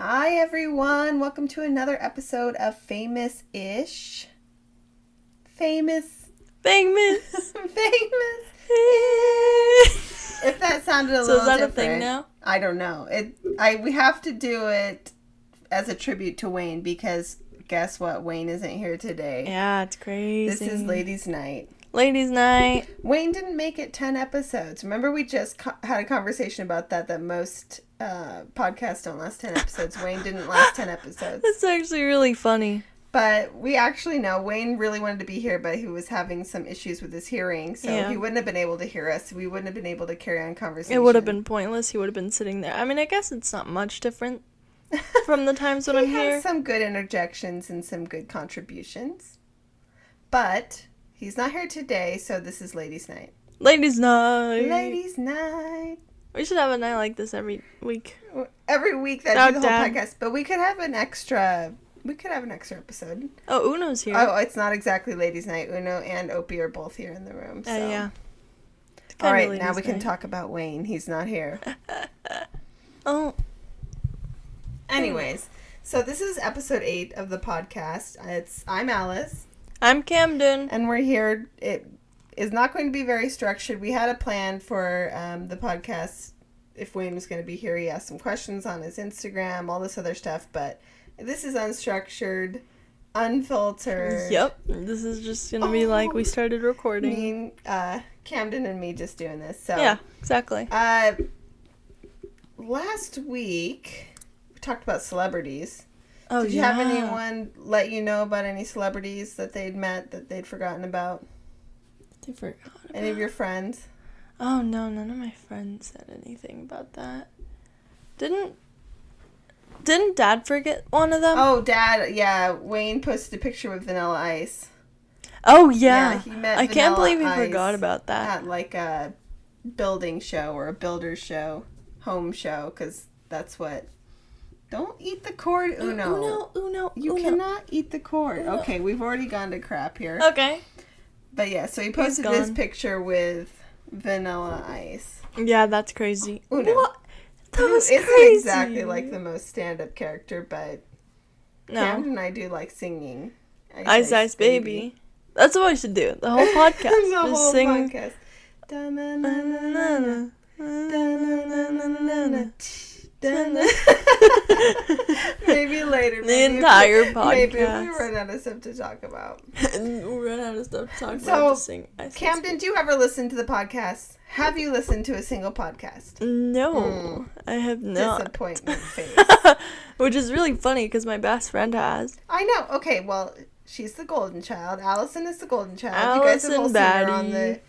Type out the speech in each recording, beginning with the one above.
Hi, everyone. Welcome to another episode of Famous-ish. Famous. Famous. Famous. If that sounded a So little is that different. a thing now? I don't know. We have to do it as a tribute to Wayne because guess what? Wayne isn't here today. Yeah, it's crazy. This is Ladies' Night. Ladies' Night. Wayne didn't make it 10 episodes. Remember we just had a conversation about that most podcasts don't last 10 episodes. Wayne didn't last 10 episodes. That's actually really funny. But we actually know Wayne really wanted to be here, but he was having some issues with his hearing, so he wouldn't have been able to hear us. We wouldn't have been able to carry on conversation. It would have been pointless. He would have been sitting there. I mean, I guess it's not much different from the times when I'm here. He has some good interjections and some good contributions. But he's not here today, so this is Ladies' Night. Ladies' Night. Ladies' Night. We should have a night like this every week. Every week that'd be the whole podcast. But we could have an extra... We could have an extra episode. Oh, Uno's here. Oh, it's not exactly Ladies' Night. Uno and Opie are both here in the room. So. Yeah. All right, now we can talk about Wayne. He's not here. Oh. Anyways, so this is episode 8 of the podcast. I'm Alice. I'm Camden. And we're here. It is not going to be very structured. We had a plan for the podcast. If Wayne was going to be here, he asked some questions on his Instagram, all this other stuff, but... This is unstructured, unfiltered. Yep. This is just going to be like we started recording. Camden and me just doing this. So yeah, exactly. Last week, we talked about celebrities. Oh, Did you have anyone let you know about any celebrities that they'd met that they'd forgotten about? They forgot about Any of your friends? Oh, no, none of my friends said anything about that. Didn't Dad forget one of them? Oh, Dad, yeah. Wayne posted a picture with Vanilla Ice. Oh, yeah. He met I can't believe he Ice forgot about that. At like a building show or a builder show, home show, because that's what... Don't eat the cord, Uno. You cannot eat the cord. Uno. Okay, we've already gone to crap here. Okay. But yeah, so he posted this picture with Vanilla Ice. Yeah, that's crazy. Uno. What? That was isn't crazy. Exactly like the most stand-up character, but Cam and I do like singing. Ice Ice Baby. That's what we should do. The whole podcast. The whole sing. podcast. Maybe later. The entire podcast. Maybe if we run out of stuff to talk about. We'll run out of stuff to talk about. To sing Camden, do you ever listen to the podcast? Have you listened to a single podcast? No, I have not. Disappointment face. Which is really funny because my best friend has. I know. Okay, well, she's the golden child. Allison is the golden child. Allison, you guys have all seen her baddie. on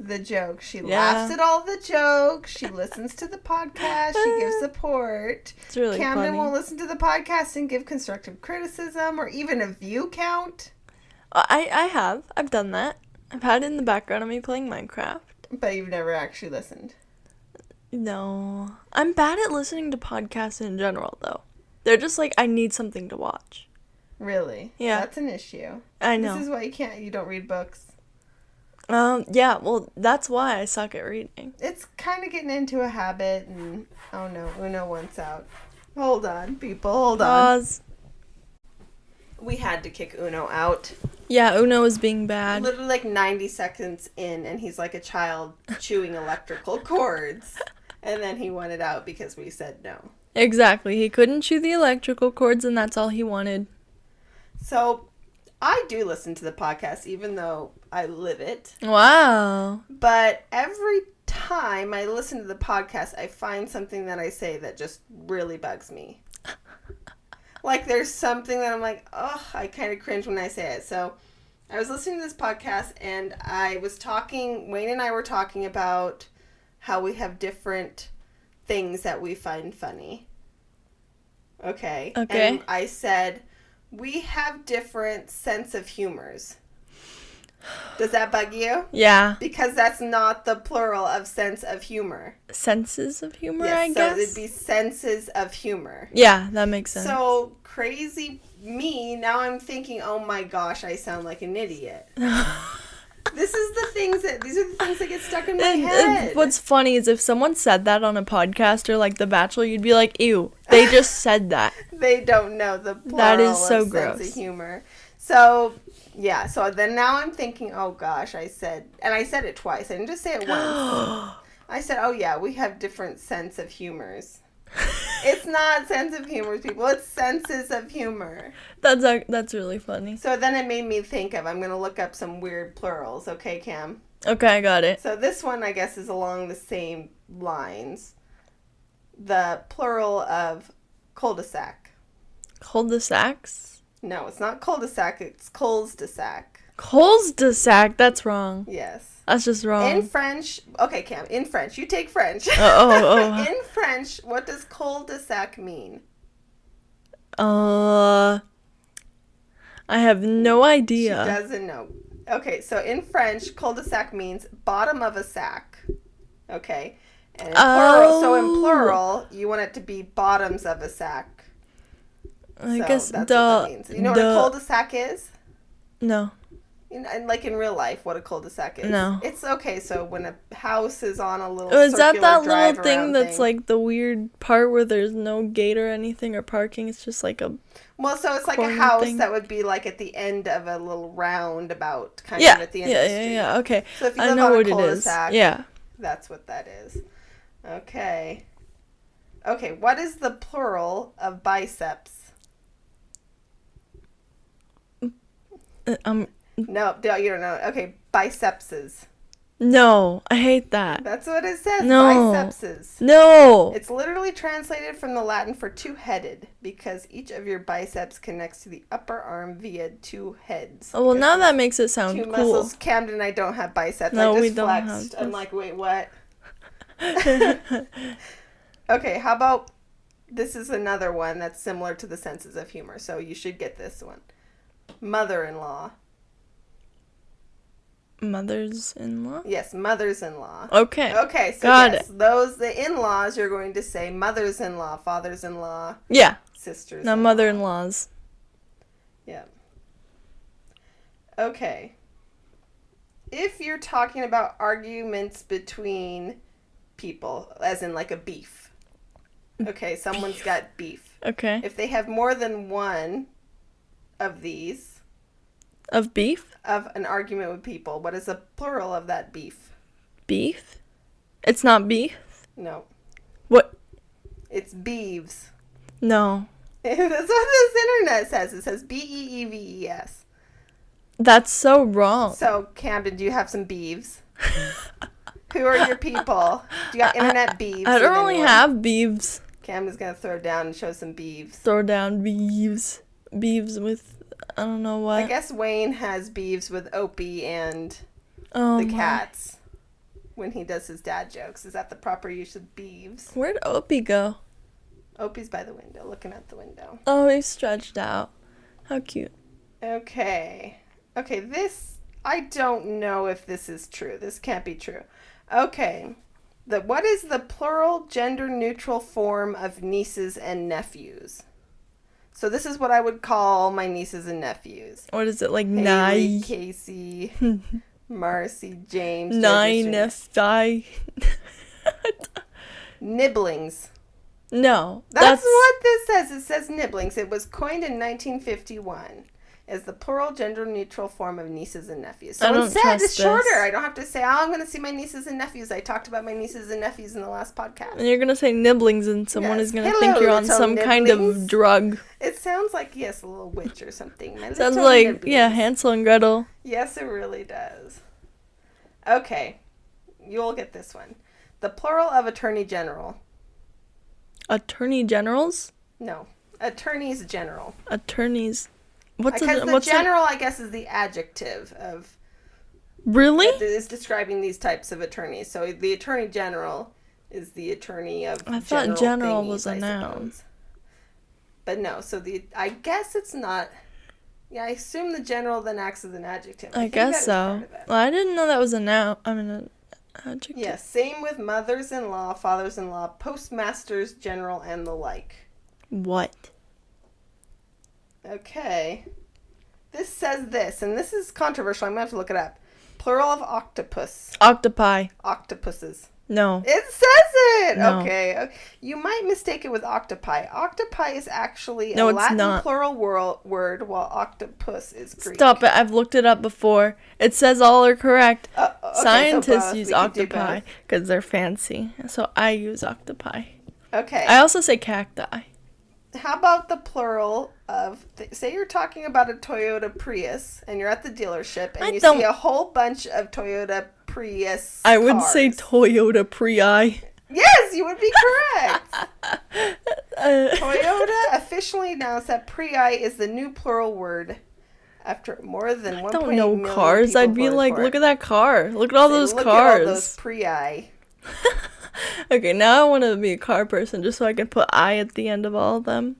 the jokes. She laughs at all the jokes. She listens to the podcast. She gives support. It's really Camden funny. won't listen to the podcast and give constructive criticism or even a view count. I have. I've done that. I've had it in the background of me playing Minecraft. But you've never actually listened. No. I'm bad at listening to podcasts in general, though. They're just like, I need something to watch. Really? Yeah. That's an issue. I know. This is why you don't read books. Yeah, well, that's why I suck at reading. It's kind of getting into a habit, and oh no, Uno wants out. Hold on, people, hold on. Pause. We had to kick Uno out. Yeah, Uno was being bad. Literally like 90 seconds in, and he's like a child chewing electrical cords. And then he wanted out because we said no. Exactly. He couldn't chew the electrical cords, and that's all he wanted. So, I do listen to the podcast, even though I live it. Wow. But every time I listen to the podcast, I find something that I say that just really bugs me. Like, there's something that I'm like, oh, I kind of cringe when I say it. So, I was listening to this podcast, and Wayne and I were talking about how we have different things that we find funny. Okay. And I said, we have different sense of humors. Does that bug you? Yeah. Because that's not the plural of sense of humor. Senses of humor, yes, I guess? So it'd be senses of humor. Yeah, that makes sense. So, crazy me, now I'm thinking, oh my gosh, I sound like an idiot. These are the things that get stuck in my head. What's funny is if someone said that on a podcast or like The Bachelor, you'd be like, ew, they just said that. They don't know the plural That is so of gross. sense of humor. So, yeah, so then now I'm thinking, oh gosh, I said it twice. I didn't just say it once. I said, oh yeah, we have different sense of humors. It's not sense of humors, people. It's senses of humor. That's really funny. So then it made me think of, I'm going to look up some weird plurals. Okay, Cam? Okay, I got it. So this one, I guess, is along the same lines. The plural of cul-de-sac. Cul-de-sacs? No, it's not cul-de-sac. It's cols-de-sac. Cols-de-sac? That's wrong. Yes. That's just wrong. In French, okay, Cam, in French, you take French. Oh. In French, what does cul-de-sac mean? I have no idea. She doesn't know. Okay, so in French, cul-de-sac means bottom of a sack. Okay? And in plural, so in plural, you want it to be bottoms of a sack. I So guess that's what that means. You know what a cul-de-sac is? No. Like in real life, what a cul-de-sac is. No. It's okay, so when a house is on a little Is that circular little thing drive-around that's like the weird part where there's no gate or anything or parking? It's just like a... Well, so it's like a corner house thing? that would be like at the end of a little roundabout, kind of at the end of the street. Yeah. Okay. So if you I live know on a what it is. cul-de-sac, Yeah. that's what that is. Okay. Okay, what is the plural of biceps? No, you don't know. Okay, bicepses. No, I hate that. That's what it says. No. Bicepses. No. It's literally translated from the Latin for two-headed because each of your biceps connects to the upper arm via two heads. Oh, well, now that makes it sound Two cool. muscles. Camden and I don't have biceps. No, I just we don't flexed. have I'm like, wait, what? Okay, how about this is another one that's similar to the senses of humor, so you should get this one. Mother-in-law. Mothers-in-law? Yes, mothers-in-law. Okay. Okay, so Got yes, the in-laws, you're going to say mothers-in-law, fathers-in-law, Yeah. sisters. Now mother-in-laws. Yeah. Okay. If you're talking about arguments between people, as in like a beef. Okay, someone's got beef. Okay. If they have more than one of these, Of beef? of an argument with people, what is the plural of that beef? Beef? It's not beef? No. What? It's beeves. No. That's what this internet says. It says beeves. That's so wrong. So, Camden, do you have some beeves? Who are your people? Do you got internet beeves? I don't with really anyone? have beeves. Camden's going to throw down and show some beeves. Throw down beeves. Beeves with, I don't know what. I guess Wayne has beeves with Opie and Oh the my. cats when he does his dad jokes. Is that the proper use of beeves? Where'd Opie go? Opie's by the window, looking out the window. Oh, he's stretched out. How cute. Okay. Okay, this, I don't know if this is true. This can't be true. Okay. What is the plural gender-neutral form of nieces and nephews? So this is what I would call my nieces and nephews. What is it, like Haley, nine? Casey, Marcy, James, Nine Joseph, F-I. Nibblings. No. That's what this says. It says nibblings. It was coined in 1951 as the plural gender-neutral form of nieces and nephews. So I don't instead, trust it's shorter. this. I don't have to say, oh, I'm going to see my nieces and nephews. I talked about my nieces and nephews in the last podcast. And you're going to say nibblings and someone Yes. is going to Hello, think you're on little some kind of nibblings. drug. It sounds like, yes, a little witch or something. My Sounds little like, nibblings. yeah, Hansel and Gretel. Yes, it really does. Okay. You'll get this one. The plural of attorney general. Attorney generals? No. Attorneys general. Attorneys. What's Because the what's general, I guess, is the adjective of Really? that is describing these types of attorneys. So the attorney general is the attorney of I thought general was a I noun. suppose. But no, so I guess it's not. Yeah, I assume the general then acts as an adjective. I think guess that is so. part of it. Well, I didn't know that was a noun. I mean, an adjective. Yeah, same with mothers-in-law, fathers-in-law, postmasters general, and the like. What? Okay. This says this, and this is controversial. I'm going to have to look it up. plural of octopus. Octopi. Octopuses. No. It says it! No. Okay. You might mistake it with octopi. Octopi is actually No, a it's Latin not. plural word, while octopus is Greek. Stop it. I've looked it up before. It says all are correct. Okay, Scientists so use we could do octopi both. because they're fancy. So I use octopi. Okay. I also say cacti. How about the plural of, say you're talking about a Toyota Prius and you're at the dealership and you see a whole bunch of Toyota Prius I would cars. say Toyota Prii. Yes, you would be correct. Toyota officially announced that Prii is the new plural word after more than 1.8 I don't know million cars. people I'd be voted like, for look it. at that car. Look at all those Look cars. at all those Prii. Okay, now I want to be a car person just so I can put I at the end of all of them.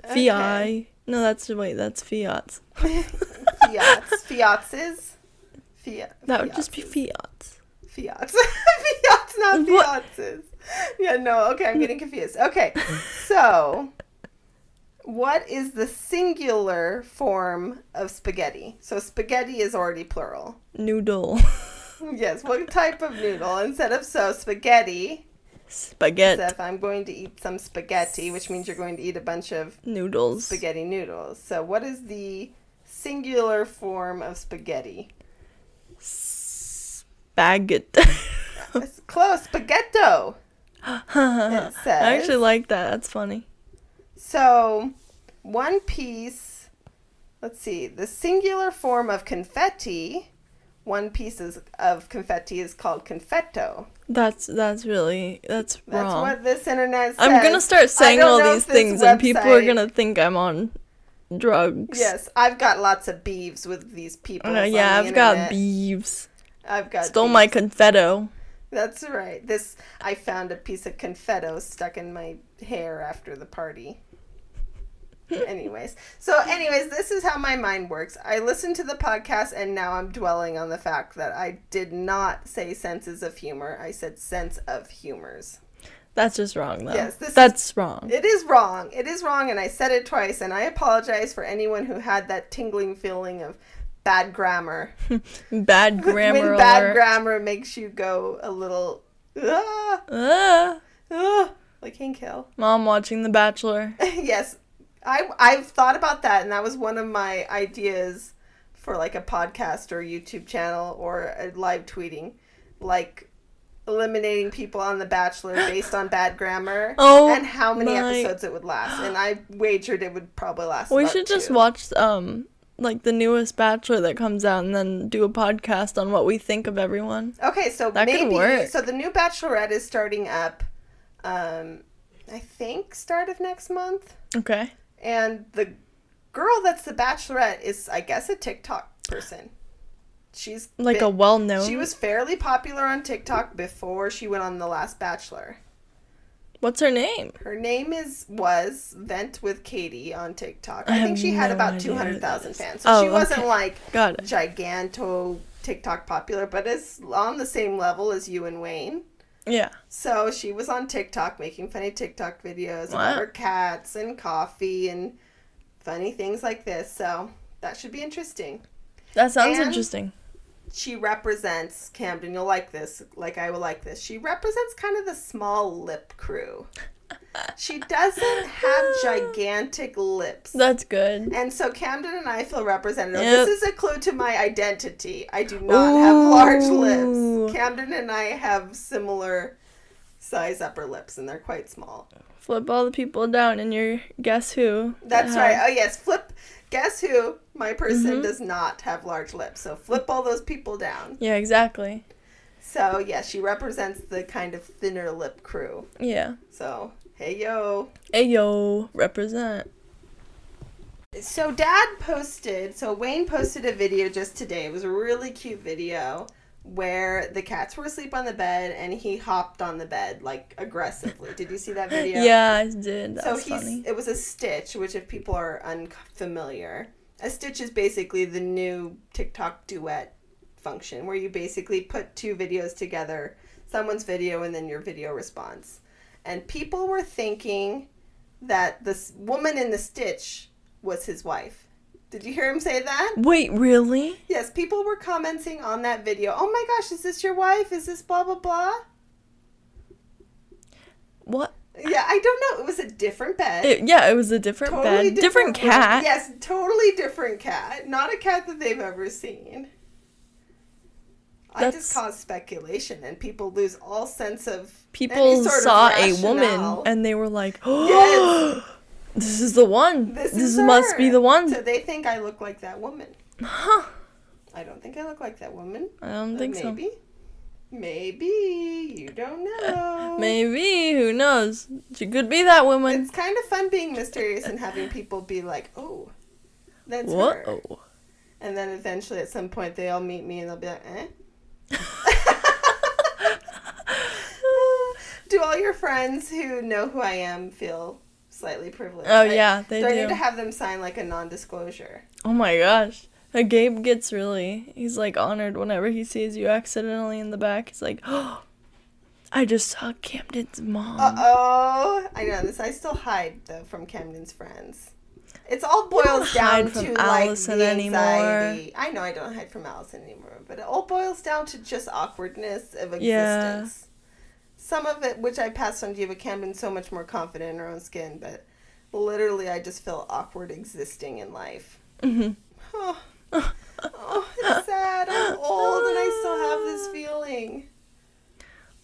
Okay. Fi. No, that's Fiats. Fiats. Fiatses? Fiat. That would just be Fiats. Fiats. Fiats, not What? Fiatses. Yeah, no, okay, I'm getting confused. Okay, so what is the singular form of spaghetti? So spaghetti is already plural. Noodle. Yes, what type of noodle? Instead of spaghetti. Spaghetti. So if I'm going to eat some spaghetti, which means you're going to eat a bunch of Noodles. spaghetti noodles. So what is the singular form of spaghetti? Spaghetti. It's close. Spaghetto. It says. I actually like that. That's funny. So, one piece, let's see, the singular form of confetti, one piece of confetti is called confetto. That's wrong. That's what this internet says. I'm gonna start saying all these things and people are website- gonna think I'm on drugs. Yes, I've got lots of beefs with these people. Yeah, I've got beeves. I've got Stole beefs. my confetto. That's right. I found a piece of confetto stuck in my hair after the party. Anyways, this is how my mind works. I listened to the podcast and now I'm dwelling on the fact that I did not say senses of humor. I said sense of humors. That's just wrong, though. Yes, that's wrong. It is wrong. It is wrong, and I said it twice, and I apologize for anyone who had that tingling feeling of bad grammar. Bad grammar When alert. bad grammar makes you go a little, like Hank Hill. Mom watching The Bachelor. Yes. I've thought about that, and that was one of my ideas for like a podcast or YouTube channel or a live tweeting, like eliminating people on The Bachelor based on bad grammar and how many episodes it would last. And I wagered it would probably last. We should just watch like the newest Bachelor that comes out and then do a podcast on what we think of everyone. Okay, so that maybe could work. So the new Bachelorette is starting up I think start of next month. Okay. And the girl that's the Bachelorette is, I guess, a TikTok person. She's like a well-known. She was fairly popular on TikTok before she went on The Last Bachelor. What's her name? Her name was Vent with Katie on TikTok. I think she had about 200,000 fans. So she wasn't like giganto TikTok popular, but is on the same level as you and Wayne. Yeah. So she was on TikTok making funny TikTok videos about her cats and coffee and funny things like this. So that should be interesting. That sounds interesting. She represents, Camden, you'll like this, like I will like this. She represents kind of the small lip crew. She doesn't have gigantic lips. That's good. And so Camden and I feel represented. Yep. This is a clue to my identity. I do not have large lips. Camden and I have similar size upper lips, and they're quite small. Flip all the people down and you're Guess Who. That's right. Oh, yes. Flip. Guess Who? My person does not have large lips. So flip all those people down. Yeah, exactly. So, yeah, she represents the kind of thinner lip crew. Yeah. So, hey, yo. Hey, yo. Represent. So Wayne posted a video just today. It was a really cute video where the cats were asleep on the bed and he hopped on the bed, like, aggressively. Did you see that video? Yeah, I did. That's funny. It was a stitch, which if people are unfamiliar, a stitch is basically the new TikTok duet function where you basically put two videos together, someone's video and then your video response. And people were thinking that this woman in the stitch was his wife. Did you hear him say that? Wait, really? Yes, people were commenting on that video. Oh my gosh, is this your wife? Is this blah, blah, blah? What? Yeah, I don't know. It was a different bed. It was a different Totally bed. Different cat. Yes, totally different cat. Not a cat that they've ever seen. I just cause speculation, and people lose all sense of people saw a woman, and they were like, "Oh, yes, this is the one. This must be the one." So they think I look like that woman. Huh? I don't think I look like that woman. I don't think so. Maybe. You don't know. Maybe. Who knows? She could be that woman. It's kind of fun being mysterious and having people be like, "Oh, that's her." Whoa. And then eventually, at some point, they all meet me, and they'll be like, "Eh." Do all your friends who know who I am feel slightly privileged? Oh, yeah, they do. Do I need to have them sign like a non-disclosure? Oh my gosh. Gabe gets he's like honored whenever he sees you accidentally in the back. He's like, "Oh, I just saw Camden's mom." Uh-oh. I know this. I still hide, though, from Camden's friends. It's all boils down to, Allison like, the anxiety. anymore. I know I don't hide from Allison anymore, but it all boils down to just awkwardness of existence. Yeah. Some of it, which I passed on to you, but Camden's so much more confident in her own skin, but literally I just feel awkward existing in life. Mm-hmm. Oh, it's sad. I'm old and I still have this feeling.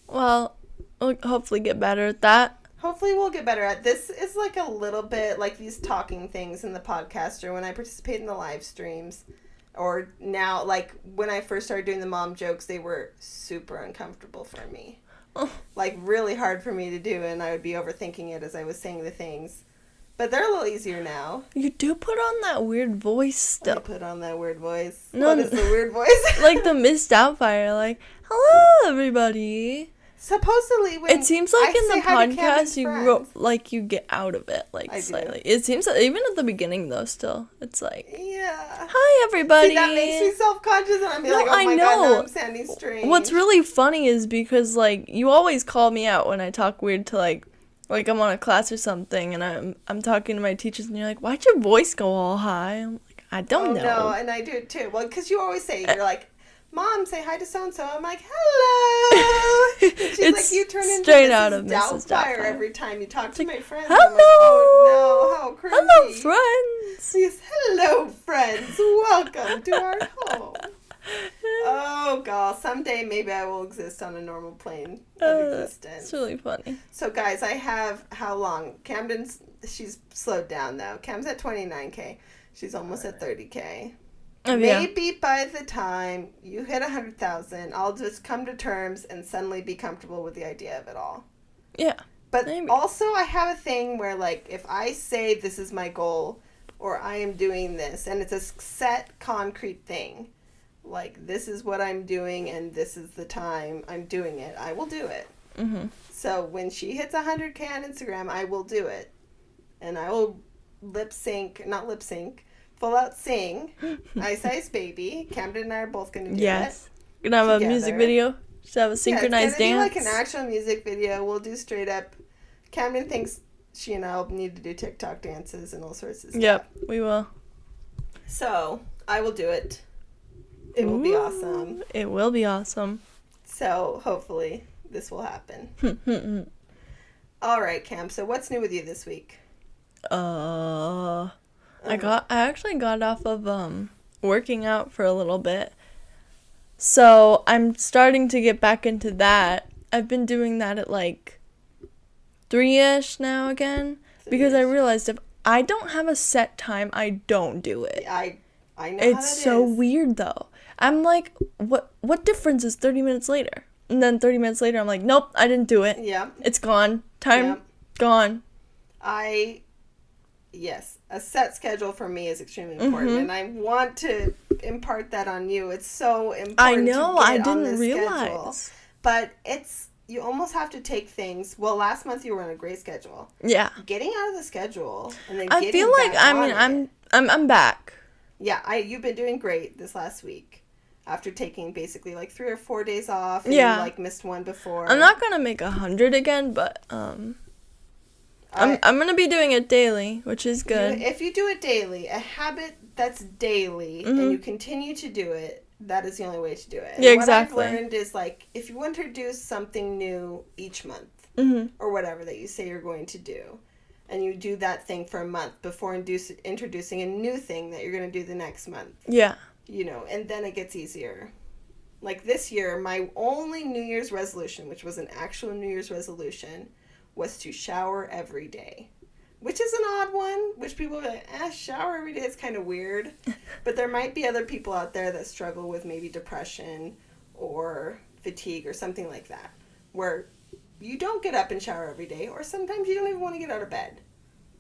Well, we'll hopefully get better at that. Hopefully we'll get better at this. Is like a little bit like these talking things in the podcast, or when I participate in the live streams, or now, like when I first started doing the mom jokes, they were super uncomfortable for me. Oh. Like really hard for me to do, and I would be overthinking it as I was saying the things. But they're a little easier now. You do put on that weird voice still. I put on that weird voice. No, what is the weird voice? Like the Miss Doubtfire, like, "Hello, everybody." Supposedly, when it seems like in the podcast you get out of it slightly. It seems that even at the beginning though, still it's like, yeah. "Hi, everybody." See, that makes me self-conscious, and I'm like, "Oh my god, now I'm sounding strange." What's really funny is because like you always call me out when I talk weird to like I'm on a class or something, and I'm talking to my teachers, and you're like, "Why'd your voice go all high?" I'm like, "I don't know." No, and I do it too. Well, because you always say, you're like, "Mom, say hi to so-and-so." I'm like, "Hello." She's it's like, you turn into straight out of Mrs. Doubtfire every time you talk to my friends. Hello. I'm like, "Oh no, how crazy." Hello, friends. Yes, hello, friends. Welcome to our home. Oh, God. Someday maybe I will exist on a normal plane of existence. It's really funny. So, guys, I have how long? She's slowed down, though. Cam's at 29K. She's almost at 30K. Oh, yeah. Maybe by the time you hit 100,000, I'll just come to terms and suddenly be comfortable with the idea of it all. Yeah. But maybe. Also, I have a thing where, like, if I say this is my goal or I am doing this, and it's a set, concrete thing, like, this is what I'm doing and this is the time I'm doing it, I will do it. Mm-hmm. So when she hits 100K on Instagram, I will do it. And I will full out sing Ice Ice Baby. Camden and I are both going to do it. Yes. Gonna have a music video. Just have a synchronized dance. Be like an actual music video. We'll do straight up. Camden thinks she and I will need to do TikTok dances and all sorts of stuff. Yep, we will. So I will do it. It will be awesome. It will be awesome. So hopefully this will happen. All right, Cam. So what's new with you this week? I actually got off of working out for a little bit. So I'm starting to get back into that. I've been doing that at like 3-ish now again. Because I realized if I don't have a set time, I don't do it. I know it's so weird though. I'm like, what difference is 30 minutes later? And then 30 minutes later, I'm like, nope, I didn't do it. Yeah. It's gone. Time gone. Yes, a set schedule for me is extremely important, and I want to impart that on you. It's so important. I know, to get I didn't on this realize. Schedule. But you almost have to take things. Well, last month you were on a great schedule. Yeah. Getting out of the schedule and then I feel like I'm back. Yeah, you've been doing great this last week. After taking basically like 3 or 4 days off, and you like missed one before. I'm not gonna make 100 again, but I'm going to be doing it daily, which is good. If you do it daily, a habit that's daily, and you continue to do it, that is the only way to do it. And yeah, exactly. What I've learned is, like, if you want to introduce something new each month, or whatever that you say you're going to do, and you do that thing for a month before introducing a new thing that you're going to do the next month. Yeah. You know, and then it gets easier. Like this year, my only New Year's resolution, which was an actual New Year's resolution, was to shower every day. Which is an odd one, which people are like, shower every day is kind of weird. But there might be other people out there that struggle with maybe depression or fatigue or something like that, where you don't get up and shower every day, or sometimes you don't even want to get out of bed.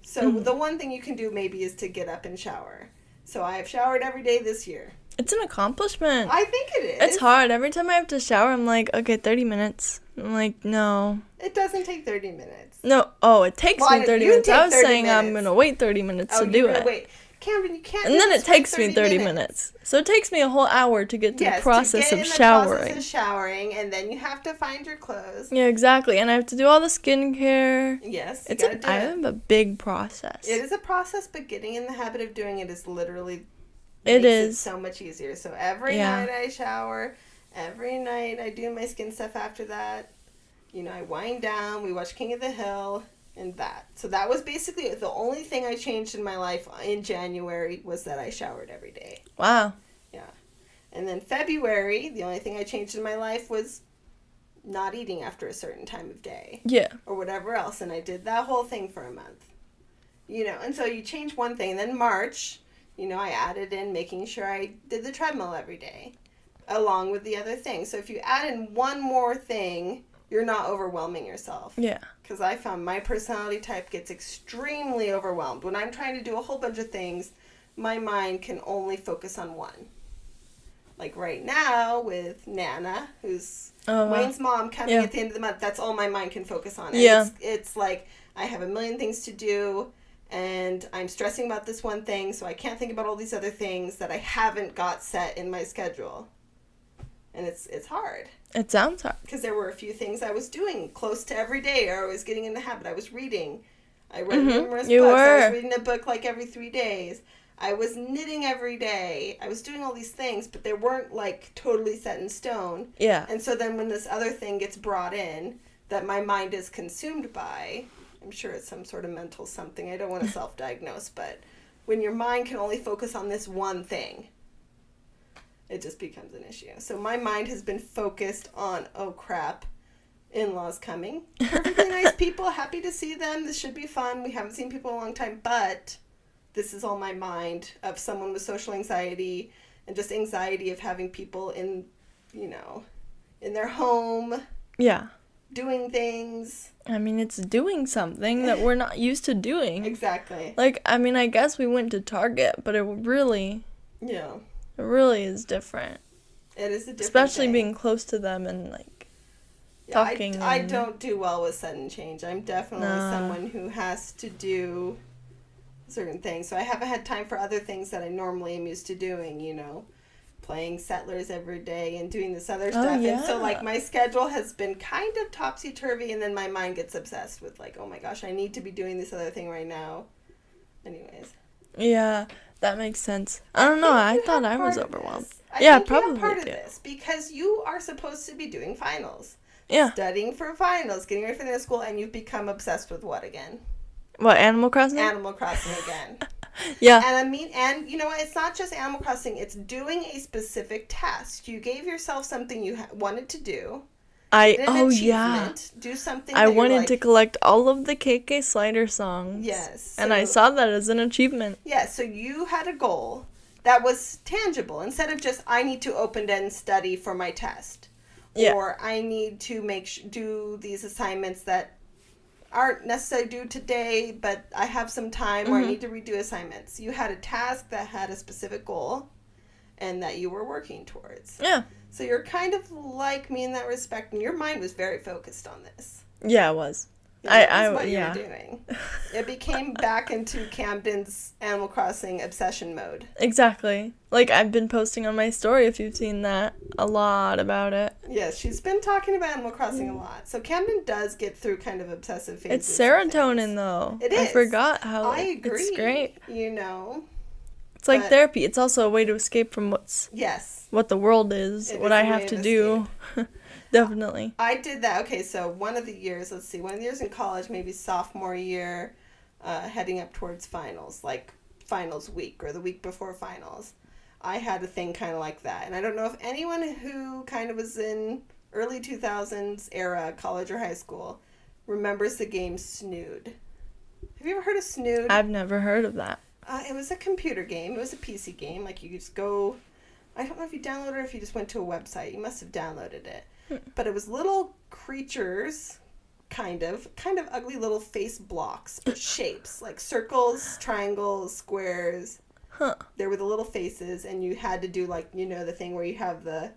So the one thing you can do maybe is to get up and shower. So I have showered every day this year. It's an accomplishment. I think it is. It's hard. Every time I have to shower, I'm like, okay, 30 minutes. I'm like, no. It doesn't take 30 minutes. No. Oh, it takes me 30 minutes. I was saying I'm going to wait 30 minutes to do it. Wait. Camden, you can't. And then it takes me 30 minutes. So it takes me a whole hour to get to the process of showering. Process of showering, and then you have to find your clothes. Yeah, exactly. And I have to do all the skincare. Yes, I have a big process. It is a process, but getting in the habit of doing it is literally makes it so much easier. So every night I shower. Every night I do my skin stuff after that. You know, I wind down. We watch King of the Hill. And that. So that was basically the only thing I changed in my life in January was that I showered every day. Wow. Yeah. And then February, the only thing I changed in my life was not eating after a certain time of day. Yeah. Or whatever else. And I did that whole thing for a month. You know, and so you change one thing. And then March, you know, I added in making sure I did the treadmill every day along with the other things. So if you add in one more thing, you're not overwhelming yourself. Yeah. Because I found my personality type gets extremely overwhelmed. When I'm trying to do a whole bunch of things, my mind can only focus on one. Like right now with Nana, who's Wayne's mom coming at the end of the month, that's all my mind can focus on. And it's like I have a million things to do, and I'm stressing about this one thing, so I can't think about all these other things that I haven't got set in my schedule. And it's hard. It sounds hard. Because there were a few things I was doing close to every day, or I was getting in the habit. I was reading. I read numerous books. I was reading a book like every 3 days. I was knitting every day. I was doing all these things, but they weren't like totally set in stone. Yeah. And so then when this other thing gets brought in that my mind is consumed by, I'm sure it's some sort of mental something. I don't want to self-diagnose, but when your mind can only focus on this one thing, it just becomes an issue. So my mind has been focused on, oh crap, in-laws coming. Perfectly nice people, happy to see them. This should be fun. We haven't seen people in a long time, but this is all my mind of someone with social anxiety and just anxiety of having people in, you know, in their home. Yeah. Doing things. I mean, it's doing something that we're not used to doing. Exactly. Like, I mean, I guess we went to Target, but it really... Yeah. It really is different. It is a different Especially thing. being close to them and, like, talking. I don't do well with sudden change. I'm definitely someone who has to do certain things. So I haven't had time for other things that I normally am used to doing, you know, playing Settlers every day and doing this other stuff. Yeah. And so, like, my schedule has been kind of topsy-turvy, and then my mind gets obsessed with, like, oh my gosh, I need to be doing this other thing right now. Anyways. Yeah. That makes sense. I don't know. I thought I was overwhelmed. I think you have part of this because you are supposed to be doing finals. Yeah. Studying for finals, getting ready for their school, and you've become obsessed with what again? What, Animal Crossing? Animal Crossing again. Yeah. And I mean, and you know what? It's not just Animal Crossing. It's doing a specific task. You gave yourself something you wanted to do. Do something. I wanted to collect all of the KK Slider songs. Yes. And I saw that as an achievement. Yeah, so you had a goal that was tangible instead of just I need to open and study for my test. Yeah. Or I need to do these assignments that aren't necessarily due today, but I have some time or I need to redo assignments. You had a task that had a specific goal and that you were working towards. Yeah. So you're kind of like me in that respect, and your mind was very focused on this. Yeah, it was. That was what you were doing. It became back into Camden's Animal Crossing obsession mode. Exactly. Like, I've been posting on my story, if you've seen that, a lot about it. Yes, she's been talking about Animal Crossing a lot. So Camden does get through kind of obsessive phases. It's serotonin, though. It is. I forgot how I agree. It's great. You know. It's like therapy. It's also a way to escape from what the world is, what I have to do. Definitely. I did that. Okay, so one of the years in college, maybe sophomore year, heading up towards finals, like finals week or the week before finals, I had a thing kind of like that. And I don't know if anyone who kind of was in early 2000s era, college or high school, remembers the game Snood. Have you ever heard of Snood? I've never heard of that. It was a computer game. It was a PC game. Like, you just go... I don't know if you downloaded it or if you just went to a website. You must have downloaded it. But it was little creatures, kind of ugly little face blocks, but shapes, like circles, triangles, squares. There were the little faces, and you had to do, like, you know, the thing where you have the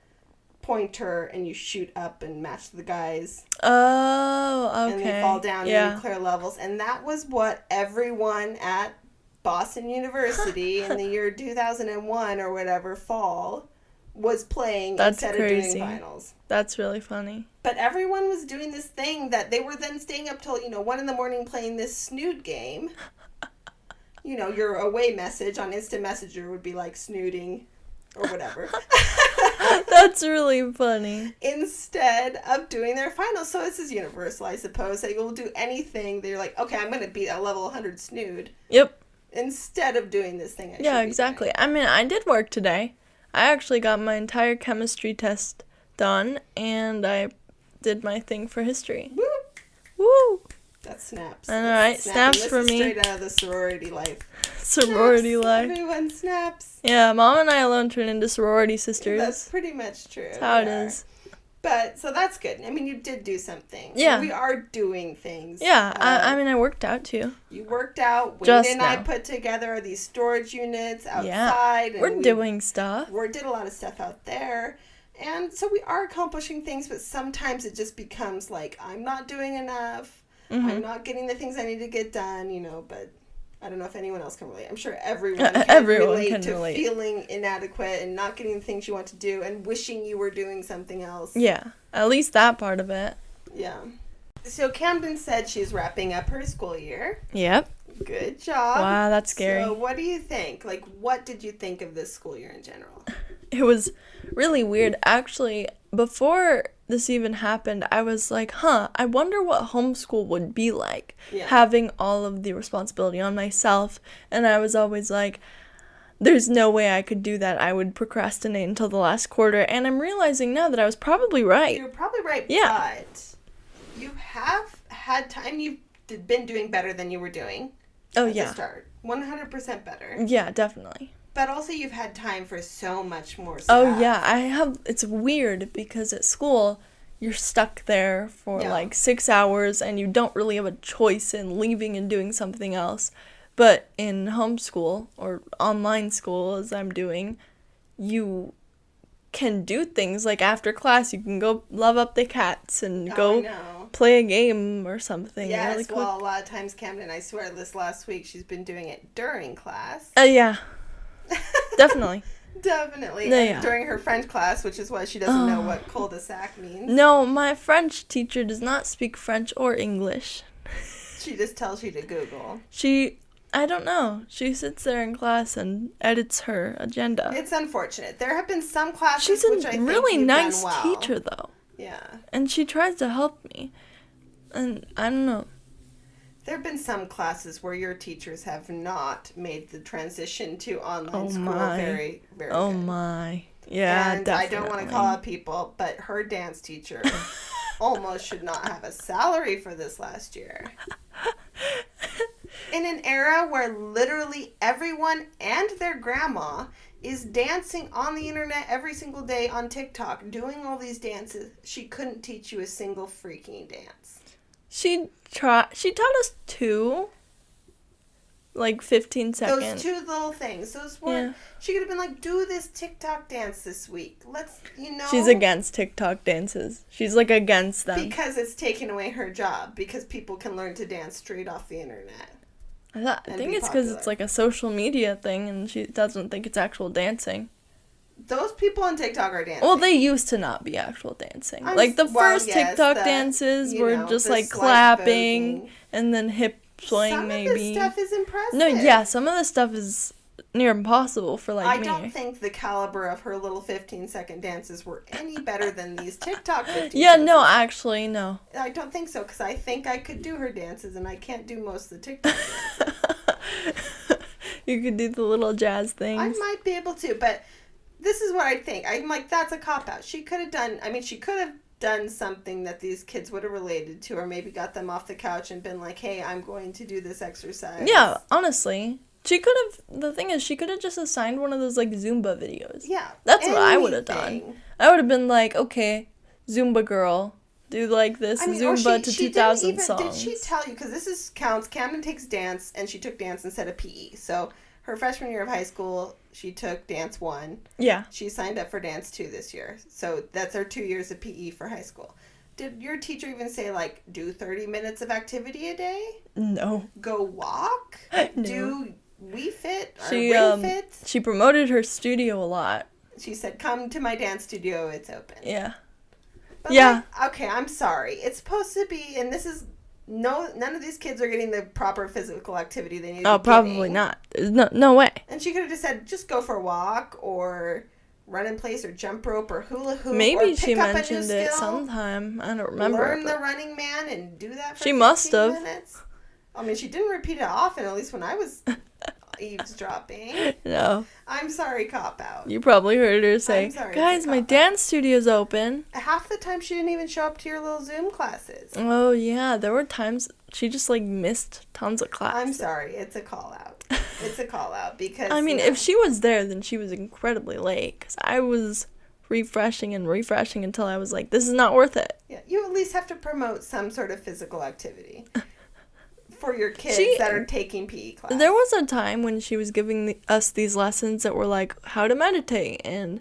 pointer and you shoot up and match the guys. Oh, okay. And they fall down and you clear levels. And that was what everyone at Boston University in the year 2001 or whatever, fall, was playing instead of doing finals. That's really funny. But everyone was doing this thing that they were then staying up till, 1 a.m. playing this Snood game. Your away message on Instant Messenger would be like snooding or whatever. That's really funny. Instead of doing their finals. So this is universal, I suppose. They will do anything. They're like, okay, I'm going to beat a level 100 Snood. Yep. Instead of doing this thing. Yeah, exactly. I mean, I did work today. I actually got my entire chemistry test done, and I did my thing for history. Woo! Woo! That snaps. All right, snaps for me. Straight out of the sorority life. Sorority life. Everyone snaps. Yeah, Mom and I alone turned into sorority sisters. That's pretty much true. That's how it is. But, so that's good. I mean, you did do something. Yeah. We are doing things. Yeah, I mean, I worked out, too. You worked out. Just Wayne and now. I put together these storage units outside. Yeah, we're doing stuff. We did a lot of stuff out there. And so we are accomplishing things, but sometimes it just becomes like, I'm not doing enough. Mm-hmm. I'm not getting the things I need to get done, but I don't know if anyone else can relate. I'm sure everyone can relate to feeling inadequate and not getting the things you want to do and wishing you were doing something else. Yeah, at least that part of it. Yeah. So Camden said she's wrapping up her school year. Yep. Good job. Wow, that's scary. So what do you think? Like, what did you think of this school year in general? It was really weird. Actually, before this even happened, I was like, I wonder what homeschool would be like, having all of the responsibility on myself. And I was always like, there's no way I could do that. I would procrastinate until the last quarter. And I'm realizing now that I was probably right. You're probably right, yeah. But you have had time. You've been doing better than you were doing at the start. 100% better. Yeah, definitely. But also you've had time for so much more stuff. Oh, yeah. It's weird because at school, you're stuck there for like 6 hours and you don't really have a choice in leaving and doing something else. But in homeschool or online school, as I'm doing, you can do things like after class. You can go love up the cats and go play a game or something. Yes, really cool. Well, a lot of times, Camden, I swear this last week, she's been doing it during class. Yeah. Definitely. Definitely. Yeah. During her French class, which is why she doesn't know what cul-de-sac means. No, my French teacher does not speak French or English. She just tells you to Google. I don't know. She sits there in class and edits her agenda. It's unfortunate. There have been some classes She's a which I think really you've nice done well. teacher, though. Yeah. And she tries to help me. And I don't know. There have been some classes where your teachers have not made the transition to online school very, very good. My. Yeah, and definitely. I don't want to call out people, but her dance teacher almost should not have a salary for this last year. In an era where literally everyone and their grandma is dancing on the internet every single day on TikTok, doing all these dances, she couldn't teach you a single freaking dance. She taught us 2. like 15 seconds. Those 2 little things. Those were. Yeah. She could have been like, do this TikTok dance this week. Let's, She's against TikTok dances. She's like against them. Because it's taking away her job. Because people can learn to dance straight off the internet. I think it's because it's like a social media thing and she doesn't think it's actual dancing. Those people on TikTok are dancing. Well, they used to not be actual dancing. Like the first TikTok dances were just like clapping voguing. And then hip swaying maybe. Some of this stuff is impressive. No, yeah, some of the stuff is near impossible for like me. I don't think the caliber of her little 15-second dances were any better than these TikTok 15 Yeah, dances. No, actually, no. I don't think so, because I think I could do her dances, and I can't do most of the TikTok dances. You could do the little jazz things. I might be able to, but this is what I think. I'm like, that's a cop-out. She could have done something that these kids would have related to, or maybe got them off the couch and been like, hey, I'm going to do this exercise. Yeah, honestly. She could have, the thing is, she could have just assigned one of those, like, Zumba videos. Yeah. That's what I would have done. I would have been like, okay, Zumba girl, do, like, this Zumba to 2000 songs. Did she tell you, because this counts, Camden takes dance, and she took dance instead of PE. So, her freshman year of high school, she took dance 1. Yeah. She signed up for dance 2 this year. So, that's her 2 years of PE for high school. Did your teacher even say, like, do 30 minutes of activity a day? No. Go walk? No. Do We Fit or Ring Fit? She promoted her studio a lot. She said, come to my dance studio, it's open. Yeah. But yeah. Like, okay, I'm sorry. It's supposed to be, and this is, none of these kids are getting the proper physical activity they need to be probably getting. not. No way. And she could have just said, just go for a walk, or run in place, or jump rope, or hula hoop, Maybe or pick she up mentioned a new it skill, sometime. I don't remember. Learn the Running Man and do that for she 15 must have. minutes. I mean, she didn't repeat it often, at least when I was eavesdropping. No. I'm sorry, cop out. You probably heard her say, sorry, guys, my dance studio's open. Half the time she didn't even show up to your little Zoom classes. Oh, yeah. There were times she just, like, missed tons of classes. I'm sorry. It's a call-out. It's a call-out because... I mean, if she was there, then she was incredibly late. Because I was refreshing until I was like, this is not worth it. Yeah, you at least have to promote some sort of physical activity for your kids that are taking PE class. There was a time when she was giving us these lessons that were like how to meditate and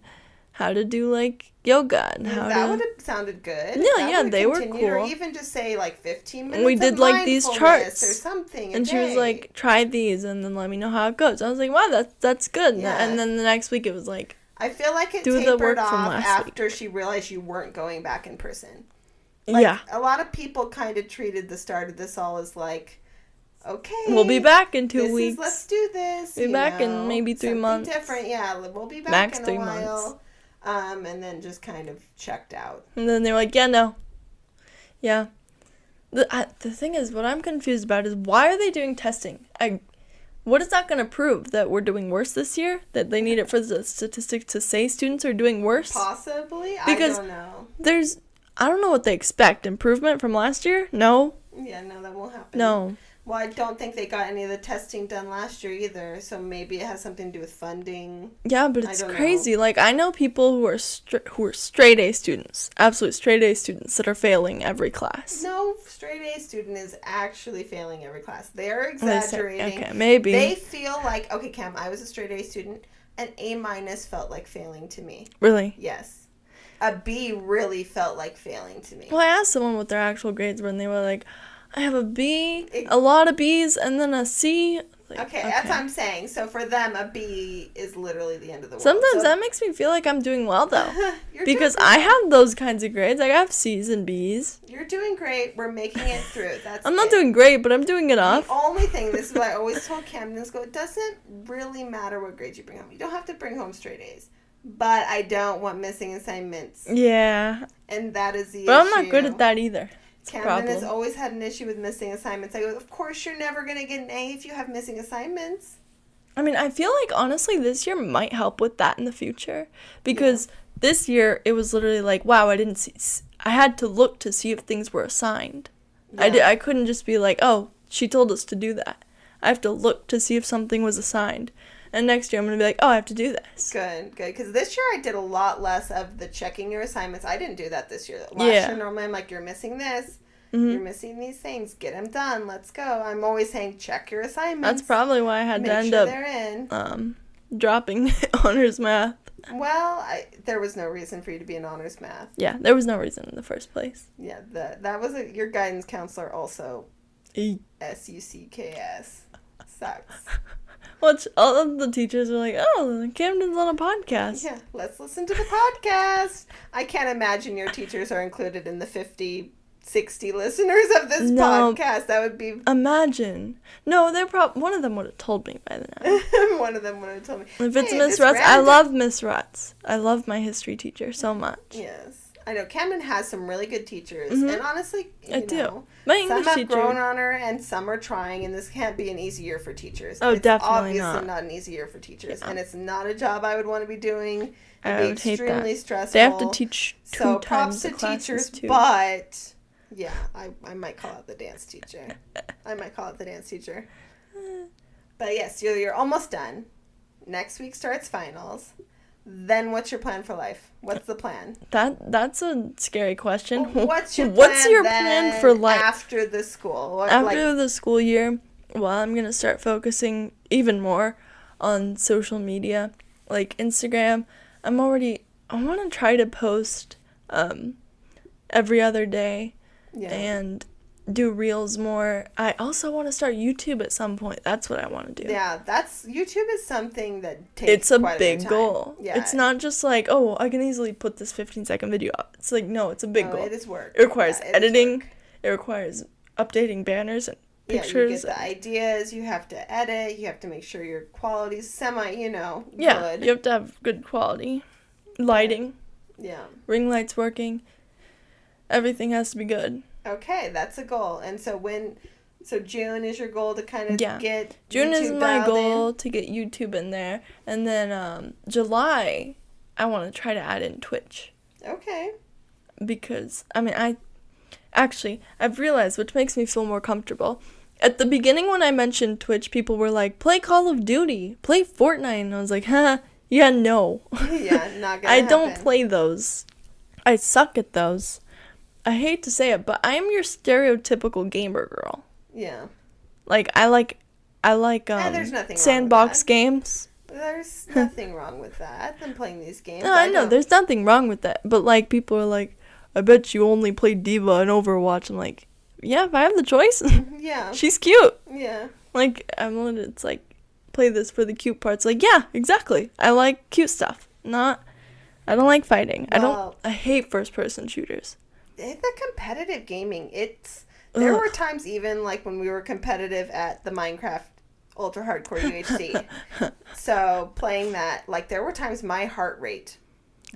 how to do like yoga and how that would have sounded good. Yeah, they were cool. Or even just say like 15 minutes. We did like these charts or something. And she was like, try these and then let me know how it goes. I was like, wow, that's good. Yeah. And then the next week it was like, I feel like it tapered off after she realized you weren't going back in person. Like, yeah. A lot of people kind of treated the start of this all as like, okay, we'll be back in 2 weeks. Let's do this. Be back in maybe 3 months. Different, yeah. We'll be back Max in 3 a while. months. And then just kind of checked out. And then they were like, yeah, no. Yeah. The thing is, what I'm confused about is why are they doing testing? What is that going to prove? That we're doing worse this year? That they need it for the statistics to say students are doing worse? Possibly. Because I don't know. I don't know what they expect. Improvement from last year? No. Yeah, no, that won't happen. No. Well, I don't think they got any of the testing done last year either, so maybe it has something to do with funding. Yeah, but it's crazy. Like, I know people who are straight A students, absolute straight A students that are failing every class. No straight A student is actually failing every class. They're exaggerating. Okay, maybe. They feel like, okay, Cam, I was a straight A student, an A- felt like failing to me. Really? Yes. A B really felt like failing to me. Well, I asked someone what their actual grades were, and they were like, I have a B, a lot of B's, and then a C. Like, okay, that's what I'm saying. So for them, a B is literally the end of the world. Sometimes that makes me feel like I'm doing well, though. Because I have those kinds of grades. I have C's and B's. You're doing great. We're making it through. I'm not doing great, but I'm doing enough. The only thing, this is what I always told Camden, it doesn't really matter what grades you bring home. You don't have to bring home straight A's. But I don't want missing assignments. Yeah. And that is the issue. But I'm not good at that either. Camden has always had an issue with missing assignments. I go, of course you're never going to get an A if you have missing assignments. I mean, I feel like, honestly, this year might help with that in the future. Because this year, it was literally like, wow, I didn't see... I had to look to see if things were assigned. Yeah. I couldn't just be like, oh, she told us to do that. I have to look to see if something was assigned. And next year, I'm going to be like, oh, I have to do this. Good. Because this year, I did a lot less of the checking your assignments. I didn't do that this year. Last year, normally, I'm like, you're missing this. You're missing these things. Get them done. Let's go. I'm always saying, check your assignments. That's probably why I had to end sure up they're in. Dropping honors math. Well, there was no reason for you to be in honors math. Yeah, there was no reason in the first place. Yeah, that was your guidance counselor also. SUCKS. Sucks. Which all of the teachers are like, oh, Camden's on a podcast. Yeah, let's listen to the podcast. I can't imagine your teachers are included in the 50, 60 listeners of this podcast. That would be... Imagine. No, one of them would have told me by now. One of them would have told me. If it's Miss Rutz, I love Miss Rutz. I love my history teacher so much. Yes. I know Camden has some really good teachers, and honestly, you know, my English some have teacher grown on her, and some are trying. And this can't be an easy year for teachers. Oh, it's definitely obviously not an easy year for teachers, and it's not a job I would want to be doing. I would hate that. Extremely stressful. They have to teach two times the classes teachers, too. But yeah, I might call out the dance teacher. But yes, you're almost done. Next week starts finals. Then what's your plan for life? What's the plan? That's a scary question. Well, what's your plan for life after the school? After the school year, well, I'm going to start focusing even more on social media, like Instagram. I want to try to post every other day and do reels more. I also want to start YouTube at some point. That's what I want to do. Yeah, YouTube is something that takes quite a big goal. Yeah. It's not just like, oh, I can easily put this 15-second video up. It's like, no, it's a big goal. It is work. It requires editing. It requires updating banners and pictures. You get the ideas. You have to edit. You have to make sure your quality's good. Yeah, you have to have good quality. Lighting. Yeah. Ring lights working. Everything has to be good. Okay, that's a goal. And so June is your goal to kind of get June YouTube is my goal in. To get YouTube in there. And then July, I want to try to add in Twitch. Okay. Because, I've realized, which makes me feel more comfortable. At the beginning when I mentioned Twitch, people were like, play Call of Duty, play Fortnite. And I was like, yeah, no. Yeah, not gonna I happen. don't play those. I suck at those. I hate to say it, but I am your stereotypical gamer girl. Yeah. Like, I like there's nothing sandbox games. There's nothing wrong with that. I've been playing these games. No, I know, there's nothing wrong with that. But, like, people are like, I bet you only play Diva and Overwatch. I'm like, yeah, if I have the choice. Yeah. She's cute. Yeah. Like, it's like, play this for the cute parts. Like, yeah, exactly. I like cute stuff. I don't like fighting. I hate first-person shooters. The competitive gaming, there were times even like when we were competitive at the Minecraft Ultra Hardcore UHC. So playing that, like there were times my heart rate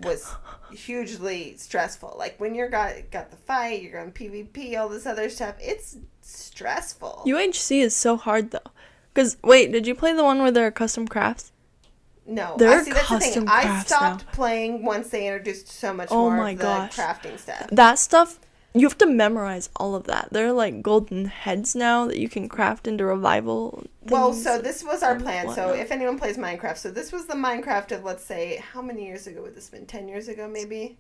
was hugely stressful. Like when you're got the fight, you're on PvP, all this other stuff, it's stressful. UHC is so hard though. Because, wait, did you play the one where there are custom crafts? No, that's the thing. I stopped playing once they introduced so much more of the crafting stuff. That stuff, you have to memorize all of that. There are like golden heads now that you can craft into revival things. Well, so this was our plan. So if anyone plays Minecraft, so this was the Minecraft of, let's say, how many years ago would this have been? 10 years ago, maybe?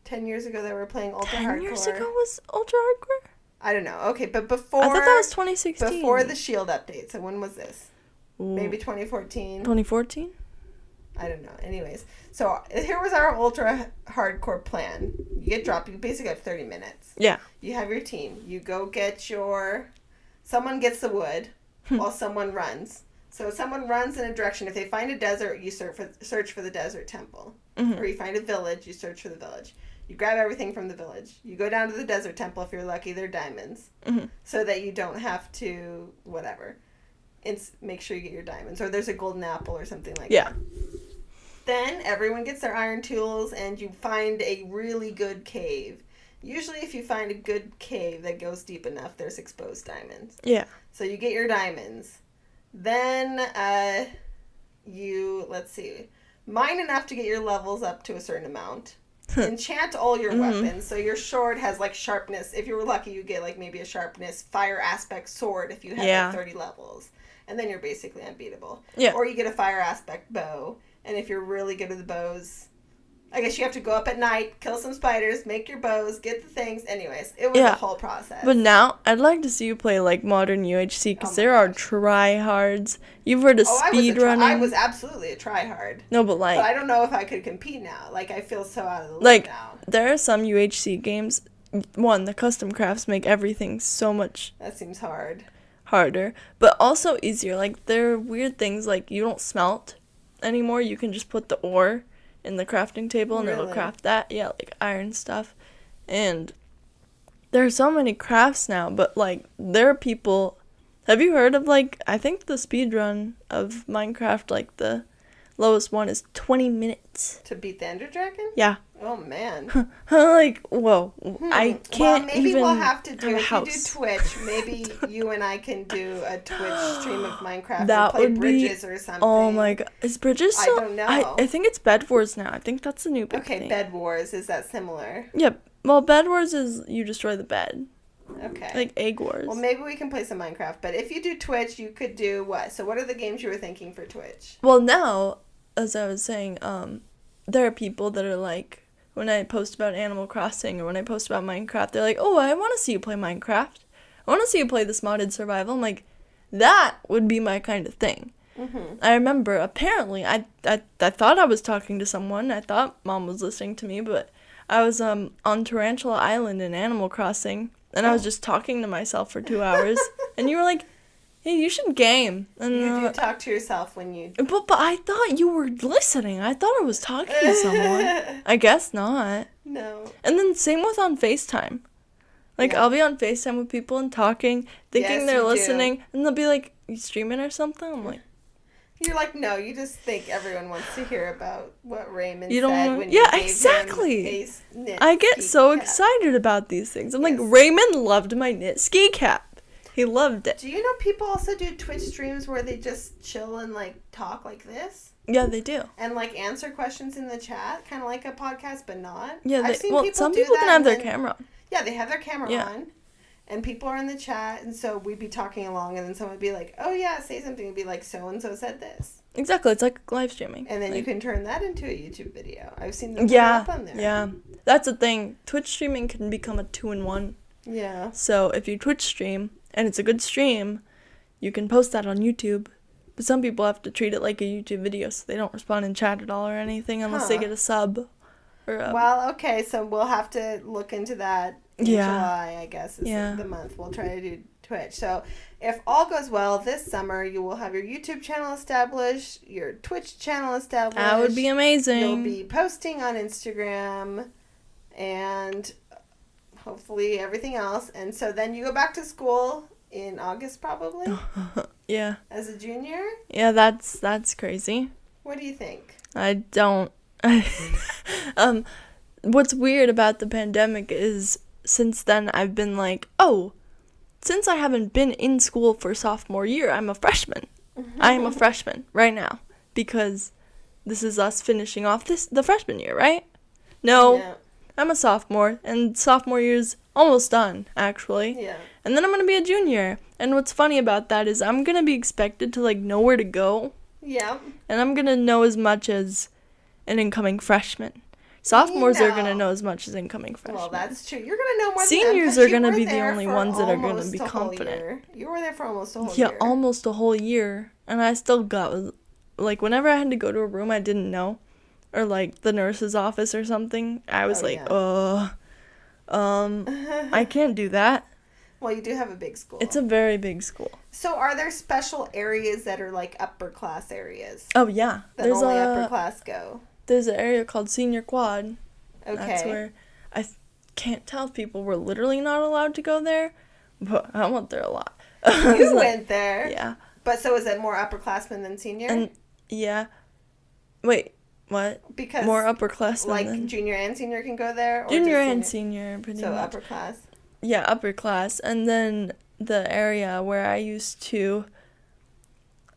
10 years ago that we were playing Ultra Hardcore. 10 years ago was Ultra Hardcore? I don't know. Okay, but before... I thought that was 2016. Before the Shield update. So when was this? Ooh. Maybe 2014? 2014? I don't know. Anyways, so here was our Ultra Hardcore plan. You get dropped. You basically have 30 minutes. Yeah. You have your team. You go get someone gets the wood while someone runs. So someone runs in a direction. If they find a desert, you search for the desert temple. Mm-hmm. Or you find a village, you search for the village. You grab everything from the village. You go down to the desert temple. If you're lucky, they're diamonds. Mm-hmm. So that you don't have to, whatever. Make sure you get your diamonds. Or there's a golden apple or something like that. Then everyone gets their iron tools and you find a really good cave. Usually if you find a good cave that goes deep enough, there's exposed diamonds. Yeah. So you get your diamonds. Then mine enough to get your levels up to a certain amount. Enchant all your weapons. So your sword has like sharpness. If you were lucky, you get like maybe a sharpness fire aspect sword if you have like 30 levels. And then you're basically unbeatable. Yeah. Or you get a fire aspect bow. And if you're really good at the bows, I guess you have to go up at night, kill some spiders, make your bows, get the things. Anyways, it was a whole process. But now, I'd like to see you play, like, modern UHC, because there are try-hards. You've heard of speed running. I was absolutely a try-hard. No, but, like... But I don't know if I could compete now. Like, I feel so out of the loop like, now. There are some UHC games. One, the custom crafts make everything so much... That seems hard. Harder. But also easier. Like, there are weird things, like, you don't smelt anymore. You can just put the ore in the crafting table and it'll craft that. Yeah, like iron stuff. And there are so many crafts now, but like there are people, have you heard of like, I think the speed run of Minecraft, like the lowest one is 20 minutes. To beat the Ender Dragon? Yeah. Oh man. Like, whoa. I can't maybe even we'll have to do, have a if house. you do Twitch, maybe you and I can do a Twitch stream of Minecraft That or play would Bridges or something. Oh my god. Is Bridges still? I don't know. I think it's Bed Wars now. I think that's the new big thing. Okay, Bed Wars. Is that similar? Yep. Well, Bed Wars is you destroy the bed. Okay. Like Egg Wars. Well, maybe we can play some Minecraft. But if you do Twitch, you could do what? So what are the games you were thinking for Twitch? Well, now, as I was saying, there are people that are like, when I post about Animal Crossing or when I post about Minecraft, they're like, oh, I want to see you play Minecraft. I want to see you play this modded survival. I'm like, that would be my kind of thing. Mm-hmm. I remember, apparently, I thought I was talking to someone. I thought Mom was listening to me, but I was on Tarantula Island in Animal Crossing, and I was just talking to myself for 2 hours, and you were like, hey, you should game. And, you do talk to yourself when you... But I thought you were listening. I thought I was talking to someone. I guess not. No. And then same with on FaceTime. Like, I'll be on FaceTime with people and talking, thinking they're listening, and they'll be like, you streaming or something? I'm like... You're like, no, you just think everyone wants to hear about what Raymond said when you gave exactly. him a I get so cap. excited about these things. I'm like, Raymond loved my knit ski cap. He loved it. Do you know people also do Twitch streams where they just chill and, like, talk like this? Yeah, they do. And, like, answer questions in the chat, kind of like a podcast, but not? Yeah, I've seen people some do people that can have their camera on. Yeah, they have their camera on. And people are in the chat, and so we'd be talking along, and then someone would be like, oh, yeah, say something. It'd be like, so-and-so said this. Exactly. It's like live streaming. And then you can turn that into a YouTube video. I've seen them put it up on there. Yeah. That's the thing. Twitch streaming can become a 2-in-1. Yeah. So if you Twitch stream, and it's a good stream, you can post that on YouTube. But some people have to treat it like a YouTube video, so they don't respond in chat at all or anything unless they get a sub. Well, okay, so we'll have to look into that in July, I guess, is the month. We'll try to do Twitch. So if all goes well this summer, you will have your YouTube channel established, your Twitch channel established. That would be amazing. You'll be posting on Instagram and hopefully everything else. And so then you go back to school in August probably? Yeah. As a junior? Yeah, that's crazy. What do you think? I don't... What's weird about the pandemic is since then I've been like, oh, since I haven't been in school for sophomore year, I'm a freshman. I am a freshman right now because this is us finishing off the freshman year, right? No, I'm a sophomore, and sophomore year's almost done, actually. Yeah. And then I'm going to be a junior. And what's funny about that is I'm going to be expected to, like, know where to go. Yeah. And I'm going to know as much as an incoming freshman. Sophomores are going to know as much as incoming freshmen. Well, that's true. You're going to know more Seniors are going to be the only ones that are going to be confident. You were there for almost a whole year. Yeah, almost a whole year. And I still got, like, whenever I had to go to a room I didn't know, or, like, the nurse's office or something, I was I can't do that. Well, you do have a big school. It's a very big school. So are there special areas that are, like, upper class areas? Oh, yeah. That only upper class go? There's an area called Senior Quad. Okay. That's where I can't tell if people were literally not allowed to go there, but I went there a lot. You went there? Yeah. But so is it more upperclassmen than senior? And yeah. Wait, what? Because more upperclassmen like than... junior and senior can go there? Or junior and senior, pretty much. So upper class? Yeah, upper class. And then the area where I used to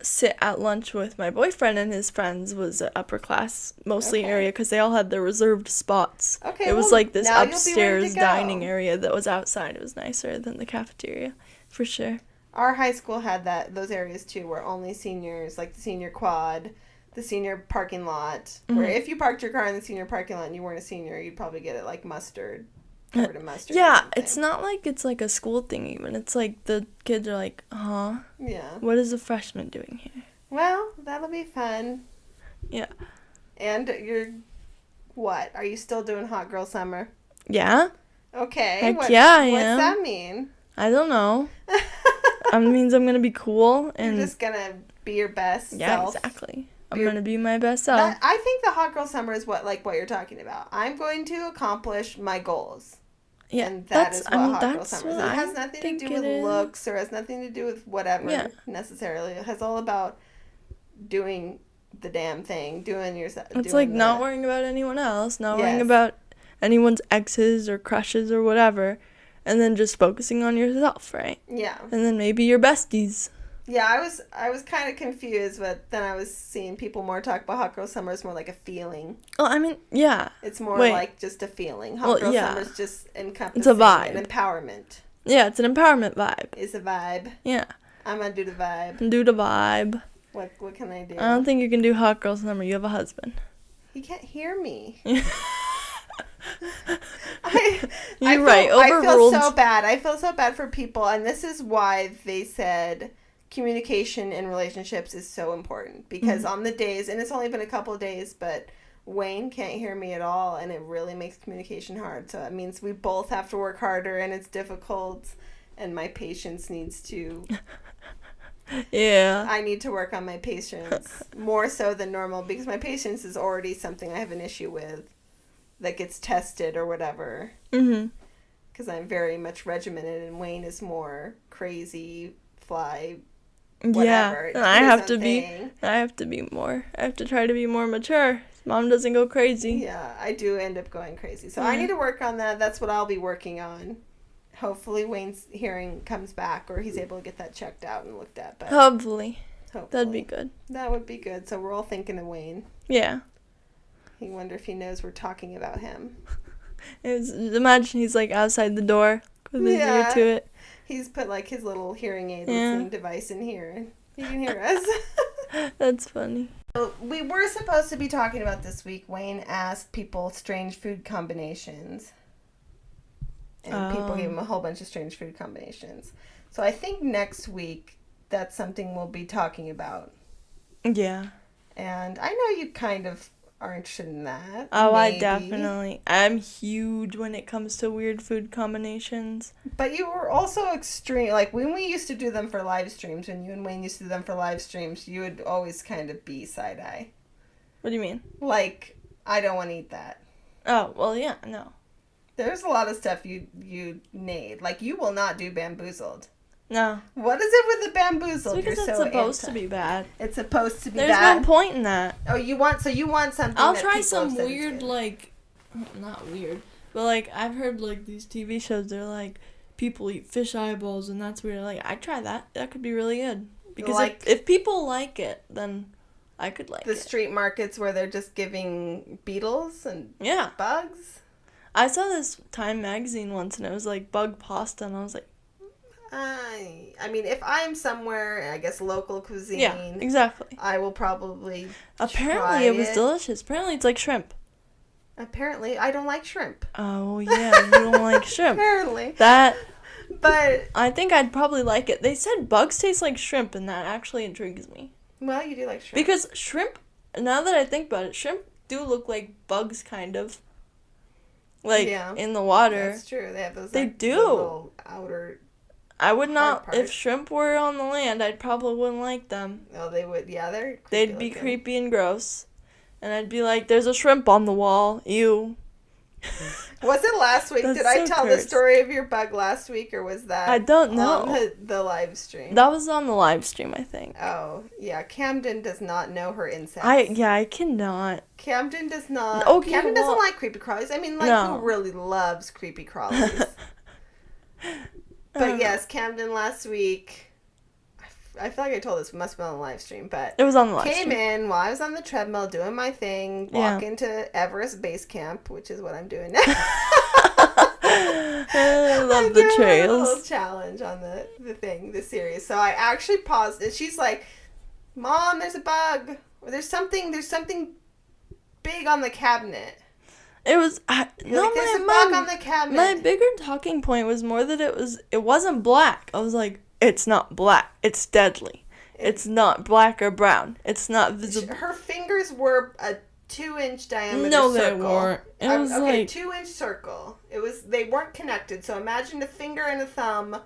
sit at lunch with my boyfriend and his friends was an upper class mostly area because they all had their reserved spots. Okay, it was like this upstairs dining area that was outside. It was nicer than the cafeteria, for sure. Our high school had those areas too, where only seniors, like the senior quad, the senior parking lot. Where if you parked your car in the senior parking lot and you weren't a senior, you'd probably get it like mustard. Covered in mustard. Yeah, it's not like it's like a school thing even. It's like the kids are like, Yeah. What is a freshman doing here? Well, that'll be fun. Yeah. And you're, what? Are you still doing Hot Girl Summer? Yeah. Okay. Heck yeah, I am. What's that mean? I don't know. It means I'm gonna be cool and you're just gonna be your best self. Yeah, exactly. I'm gonna be my best self. I think the Hot Girl Summer is what you're talking about. I'm going to accomplish my goals. Yeah, and that is what Hot Girl Summer is. It has nothing to do with looks or has nothing to do with whatever necessarily. It has all about doing the damn thing, doing yourself. It's like not worrying about anyone else, not worrying about anyone's exes or crushes or whatever, and then just focusing on yourself, right? Yeah. And then maybe your besties. Yeah, I was kind of confused, but then I was seeing people more talk about Hot Girl Summer is more like a feeling. Well, I mean, yeah. It's more like just a feeling. Hot Girl Summer is just encompassing. It's a vibe. An empowerment. Yeah, it's an empowerment vibe. It's a vibe. Yeah. I'm gonna do the vibe. Do the vibe. What can I do? I don't think you can do Hot Girl Summer. You have a husband. He can't hear me. You're right. Overruled. I feel so bad. I feel so bad for people, and this is why they said communication in relationships is so important. Because on the days, and it's only been a couple of days, but Wayne can't hear me at all, and it really makes communication hard. So it means we both have to work harder, and it's difficult, and my patience needs to... Yeah. I need to work on my patience more so than normal, because my patience is already something I have an issue with that gets tested or whatever. Because I'm very much regimented, and Wayne is more crazy, fly, whatever. Yeah, and I have to be more. I have to try to be more mature. Mom doesn't go crazy. Yeah, I do end up going crazy. So I need to work on that. That's what I'll be working on. Hopefully Wayne's hearing comes back, or he's able to get that checked out and looked at. But Hopefully. That'd be good. That would be good. So we're all thinking of Wayne. Yeah. I wonder if he knows we're talking about him. Imagine he's like outside the door with his ear to it. He's put like his little hearing aid listening device in here, and he can hear us. That's funny. So we were supposed to be talking about this week. Wayne asked people strange food combinations. And people gave him a whole bunch of strange food combinations. So I think next week that's something we'll be talking about. Yeah. And I know you kind of are interested in that. Oh, maybe. I definitely. I'm huge when it comes to weird food combinations. But you were also extreme. Like, when we used to do them for live streams, when you and Wayne used to do them for live streams, you would always kind of be side-eye. What do you mean? Like, I don't want to eat that. Oh, well, yeah, no. There's a lot of stuff you made. Like, you will not do bamboozled. No. What is it with the bamboozled? It's because it's supposed to be bad. It's supposed to be bad? There's no point in that. Oh, you want something I'll try some weird, like, not weird, but, like, I've heard, like, these TV shows, they're, like, people eat fish eyeballs, and that's weird. Like, I'd try that. That could be really good. Because like, if people like it, then I could like it. The street markets where they're just giving beetles and bugs? I saw this Time magazine once, and it was, like, bug pasta, and I was like, I mean, if I'm somewhere, I guess local cuisine. Yeah, exactly. I will probably Apparently it was delicious. Apparently it's like shrimp. Apparently I don't like shrimp. Oh, yeah, you don't like shrimp. Apparently. But I think I'd probably like it. They said bugs taste like shrimp, and that actually intrigues me. Well, you do like shrimp. Because shrimp, now that I think about it, shrimp do look like bugs, kind of. Like, in the water. That's true. They have those, they like, do. little outer... I would not, if shrimp were on the land, I probably wouldn't like them. Oh, they would, yeah, they'd be creepy and gross. And I'd be like, there's a shrimp on the wall, ew. Was it last week? Did I tell the story of your bug last week, or was that I don't know. On the live stream? That was on the live stream, I think. Oh, yeah, Camden does not know her insects. I cannot. Camden does not. Okay, Camden doesn't like creepy crawlies. I mean, who really loves creepy crawlies? But yes, Camden last week, I feel like I told this, it must have been on the live stream, but it was on the live stream. Came in while I was on the treadmill doing my thing, walking to Everest Base Camp, which is what I'm doing now. I love the trails. A little challenge on the series. So I actually paused it. She's like, Mom, there's a bug. There's something big on the cabinet. It was You're like, there's a bug on the cabinet. My bigger talking point was more that it wasn't black. I was like, it's not black. It's deadly. It's not black or brown. It's not visible. Her fingers were a 2-inch diameter no, circle. They weren't. It was okay, like 2-inch circle. They weren't connected. So imagine a finger and a thumb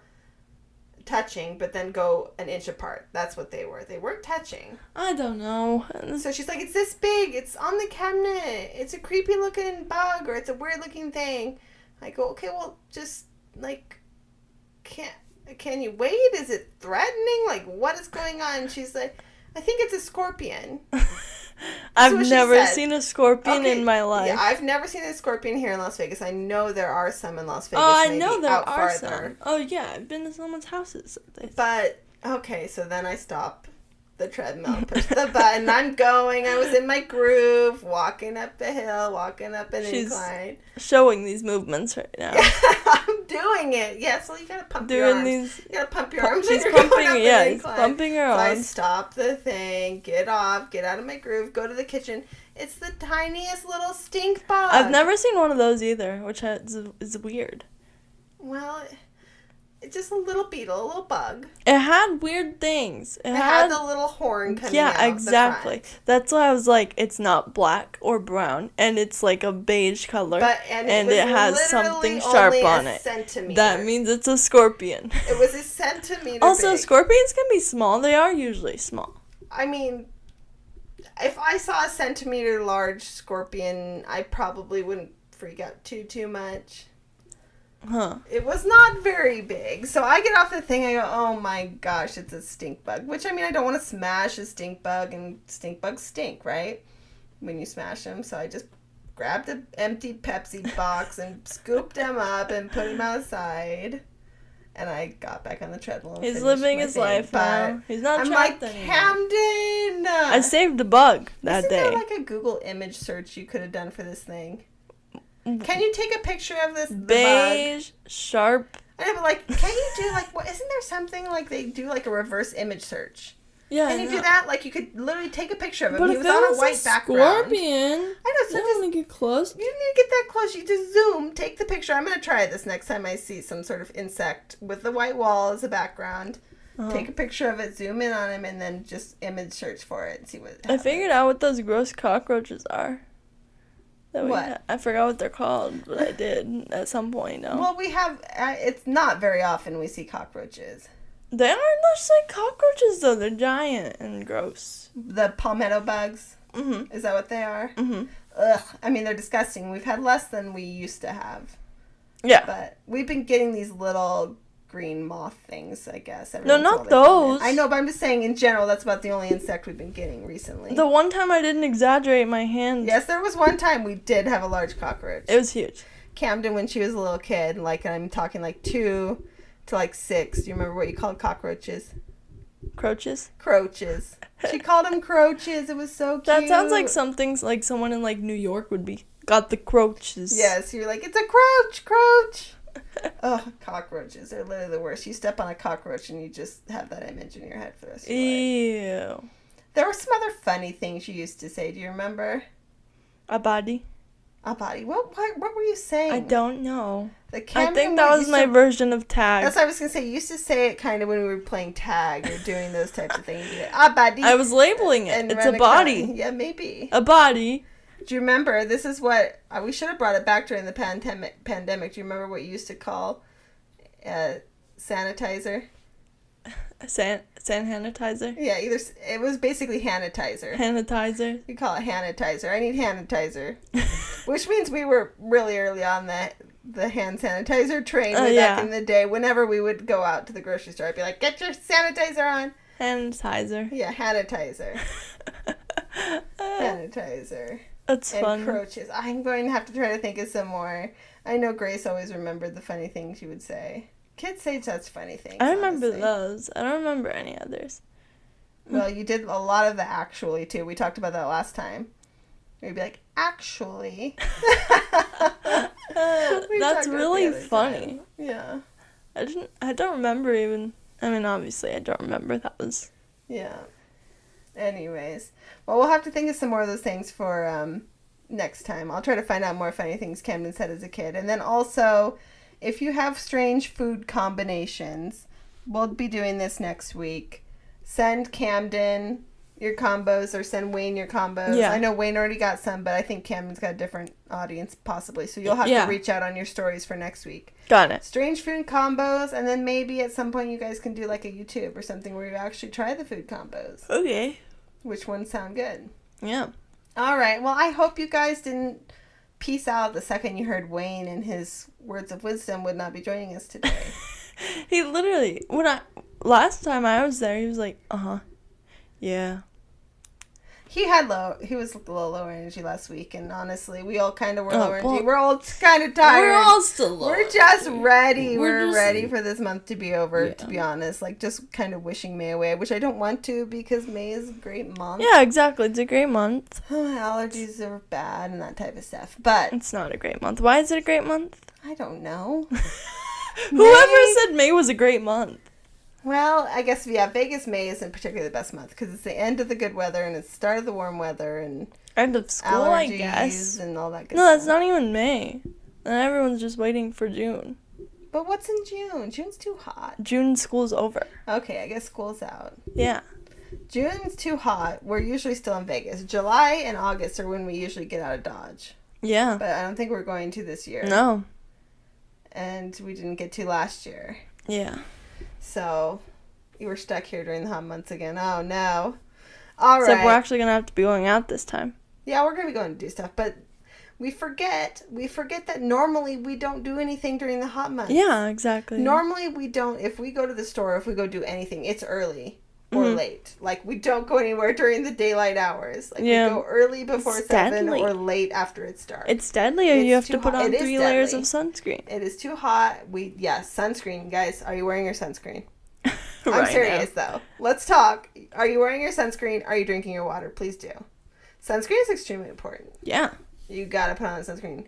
touching, but then go an inch apart. That's what they were. They weren't touching. I don't know. So she's like, it's this big. It's on the cabinet. It's a creepy looking bug, or it's a weird looking thing. I go, okay, well, just like, can you wait? Is it threatening? Like, what is going on? She's like, I think it's a scorpion. I've never seen a scorpion in my life. Yeah, I've never seen a scorpion here in Las Vegas. I know there are some in Las Vegas. Oh, I know there are farther. some. Oh, yeah, I've been to someone's houses. But, okay, so then I stop the treadmill, push the button, I'm going. I was in my groove, walking up the hill, walking up an incline. Showing these movements right now. I'm doing it. Yeah, so you gotta pump your arms. You gotta pump your arms. She's pumping her arms. So I stop the thing, get off, get out of my groove, go to the kitchen. It's the tiniest little stink bug. I've never seen one of those either, which is weird. Well, it's just a little beetle, a little bug. It had weird things. It had the little horn coming out. Yeah, exactly. That's why I was like, it's not black or brown, and it's like a beige color, and it has something sharp on it. Centimeter. That means it's a scorpion. It was a centimeter. Also, big. Scorpions can be small. They are usually small. I mean, if I saw a centimeter large scorpion, I probably wouldn't freak out too much. Huh. It was not very big. So I get off the thing, I go, oh my gosh, it's a stink bug. Which, I mean, I don't want to smash a stink bug, and stink bugs stink, right? When you smash them. So I just grabbed an empty Pepsi box and scooped him up and put him outside. And I got back on the treadmill. And he's living his life now. He's not trapped anymore. Camden! I saved a bug that day. Isn't there like a Google image search you could have done for this thing? Can you take a picture of this beige, bug? Sharp? I know, but like, can you do like, what? Isn't there something like they do like a reverse image search? Yeah. Can you do that? Like, you could literally take a picture of him. But he was on a white background. Scorpion. I know. So you don't want to get close. You don't need to get that close. You just zoom, take the picture. I'm gonna try this next time I see some sort of insect with the white wall as a background. Uh-huh. Take a picture of it, zoom in on him, and then just image search for it and see what happens. I figured out what those gross cockroaches are. What? I forgot what they're called, but I did at some point. No. Well, we have. It's not very often we see cockroaches. They aren't much like cockroaches though. They're giant and gross. The palmetto bugs. Mm-hmm. Is that what they are? Mm-hmm. Ugh. I mean, they're disgusting. We've had less than we used to have. Yeah. But we've been getting these little green moth things, I guess. No, not those. I know, but I'm just saying in general, that's about the only insect we've been getting recently. The one time I didn't exaggerate my hand. Yes, there was one time we did have a large cockroach. It was huge. Camden, when she was a little kid, like, I'm talking like 2 to like 6. Do you remember what you called cockroaches? Croaches? Croaches. She called them croaches. It was so cute. That sounds like something like someone in like New York would be. Got the croaches. Yes, you're like, it's a croach. Oh, cockroaches. They're literally the worst. You step on a cockroach and you just have that image in your head for the rest of your life. Ew. There were some other funny things you used to say. Do you remember? A body. A body. What were you saying? I don't know. I think that was my version of tag. That's what I was going to say. You used to say it kind of when we were playing tag or doing those types of things. A body. I was labeling it. It's a body. Yeah, maybe. A body. Do you remember? This is what we should have brought it back during the pandemic. Do you remember what you used to call sanitizer? Sanitizer? Yeah, it was basically hanitizer. Hanitizer? You call it hanitizer. I need hanitizer. Which means we were really early on the hand sanitizer train back in the day. Whenever we would go out to the grocery store, I'd be like, get your sanitizer on. Hanitizer. Yeah, hanitizer. Hanitizer. That's fun. And croaches. I'm going to have to try to think of some more. I know Grace always remembered the funny things she would say. Kids say such funny things. I remember those. I don't remember any others. Well, you did a lot of the actually, too. We talked about that last time. You'd be like, actually. That's really funny. Time. Yeah. I don't remember even. I mean, obviously, I don't remember. That was. Yeah. Anyways. Well, we'll have to think of some more of those things for next time. I'll try to find out more funny things Camden said as a kid. And then also, if you have strange food combinations, we'll be doing this next week. Send Camden your combos or send Wayne your combos. Yeah. I know Wayne already got some, but I think Camden's got a different audience possibly. So you'll have to reach out on your stories for next week. Got it. Strange food combos, and then maybe at some point you guys can do like a YouTube or something where you actually try the food combos. Okay. Which ones sound good? Yeah. All right. Well, I hope you guys didn't peace out the second you heard Wayne and his words of wisdom would not be joining us today. He literally, last time I was there, he was like, yeah. He was a little lower energy last week, and honestly, we all kind of were lower well, energy. We're all kind of tired. We're all still low. We're just ready. We're just ready for this month to be over, Yeah. to be honest. Like, just kind of wishing May away, which I don't want to because May is a great month. Yeah, exactly. It's a great month. Allergies are bad and that type of stuff. But It's not a great month. Why is it a great month? I don't know. Whoever said May was a great month. Well, I guess, Vegas May isn't particularly the best month because it's the end of the good weather and it's the start of the warm weather and End of school, allergies I guess. and all that good No, stuff. that's not even May. And everyone's just waiting for June. But what's in June? June's too hot. June school's over. Okay, I guess school's out. Yeah. June's too hot. We're usually still in Vegas. July and August are when we usually get out of Dodge. Yeah. But I don't think we're going to this year. No. And we didn't get to last year. Yeah. So, you were stuck here during the hot months again. Oh, no. All right. Except we're actually going to have to be going out this time. Yeah, we're going to be going to do stuff. But we forget that normally we don't do anything during the hot months. Yeah, exactly. Normally we don't, if we go to the store, if we go do anything, it's early or late. Like, we don't go anywhere during the daylight hours. Like, we go early before It's 7 deadly. or late after it's dark. It's deadly, or you have It's to too put hot. on It is 3 layers of deadly. sunscreen. It is too hot. Sunscreen. Guys, are you wearing your sunscreen? I'm Right serious, though. Let's talk. Are you wearing your sunscreen? Are you drinking your water? Please do. Sunscreen is extremely important. Yeah. You gotta put on sunscreen.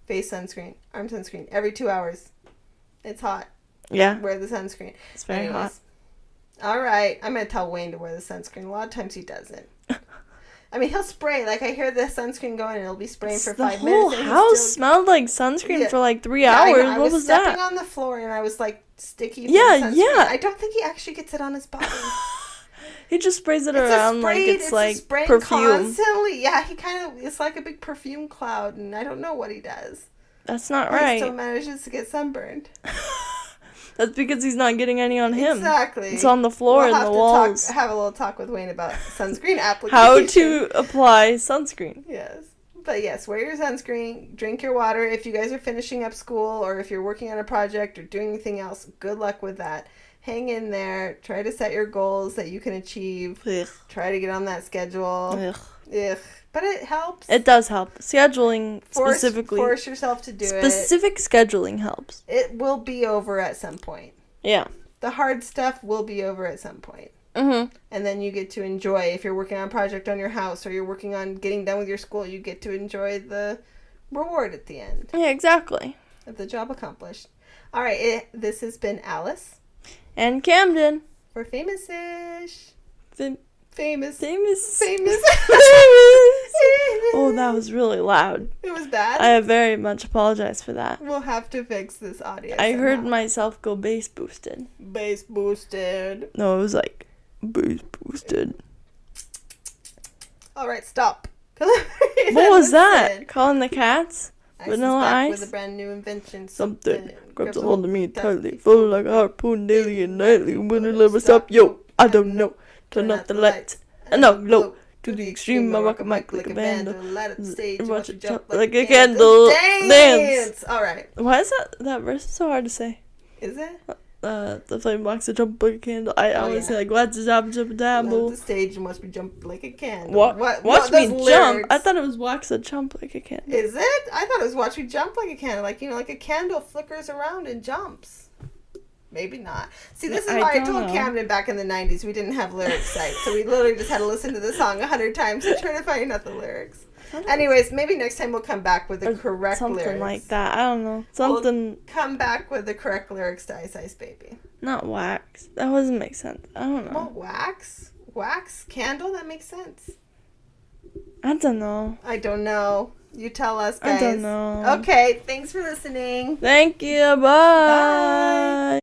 Face sunscreen. Arm sunscreen. Every 2 hours. It's hot. Yeah. Wear the sunscreen. It's very hot. All right. I'm going to tell Wayne to wear the sunscreen. A lot of times he doesn't. I mean, he'll spray. Like, I hear the sunscreen going and it'll be spraying for 5 minutes. The whole and house still... smelled like sunscreen for like 3 Yeah, hours. I What was that? stepping on the floor and I was like sticky. Yeah, sunscreen. yeah. I don't think he actually gets it on his body. He just sprays it around like it's like spraying perfume. Constantly. Yeah, it's like a big perfume cloud, and I don't know what he does. That's not He right. still manages to get sunburned. That's because he's not getting any on him. Exactly. It's on the floor and the walls. Have a little talk with Wayne about sunscreen application. How to apply sunscreen. Yes. But yes, wear your sunscreen, drink your water. If you guys are finishing up school or if you're working on a project or doing anything else, good luck with that. Hang in there. Try to set your goals that you can achieve. Ugh. Try to get on that schedule. Ugh. Ugh. But it helps. It does help. Scheduling specifically. Force yourself to do Specific scheduling helps. It will be over at some point. Yeah. The hard stuff will be over at some point. Mm-hmm. And then you get to enjoy, if you're working on a project on your house or you're working on getting done with your school, you get to enjoy the reward at the end Yeah, exactly. of the job accomplished. All right, this has been Alice And Camden. for Famous-ish. Famous. Famous. Famous. Famous. Oh, that was really loud. It was bad. I very much apologize for that. We'll have to fix this audio. I heard myself go bass boosted. bass boosted. No, it was like bass boosted. All right, stop. What was that? Calling the cats? Vanilla back Ice? with a brand new invention. Something grabs a hold of me tightly, full like a harpoon daily and nightly. When it never stop, yo, I don't know. Turn off the lights and up low. To the extreme, I rock a mic like a vandal. Light up the stage, Watch it jump like a candle. Dance. All right. Why is that verse so hard to say? Is it? The flame box to jump like a candle. I always say like, what's the jump, jump, Light up dabble. the stage must be jumped like a candle. Watch me jump. Lyrics. I thought it was wax a jump like a candle. Is it? I thought it was watch me jump like a candle. Like, like a candle flickers around and jumps. Maybe not. See, this is why I told Camden back in the 90s we didn't have lyric sites. So we literally just had to listen to the song 100 times to try to find out the lyrics. Anyways, maybe next time we'll come back with the correct something lyrics. Something like that. I don't know. Something. We'll come back with the correct lyrics to Ice Ice Baby. Not wax. That doesn't make sense. I don't know. Well, wax? Wax candle? That makes sense. I don't know. I don't know. You tell us, guys. I don't know. Okay, thanks for listening. Thank you. Bye. Bye.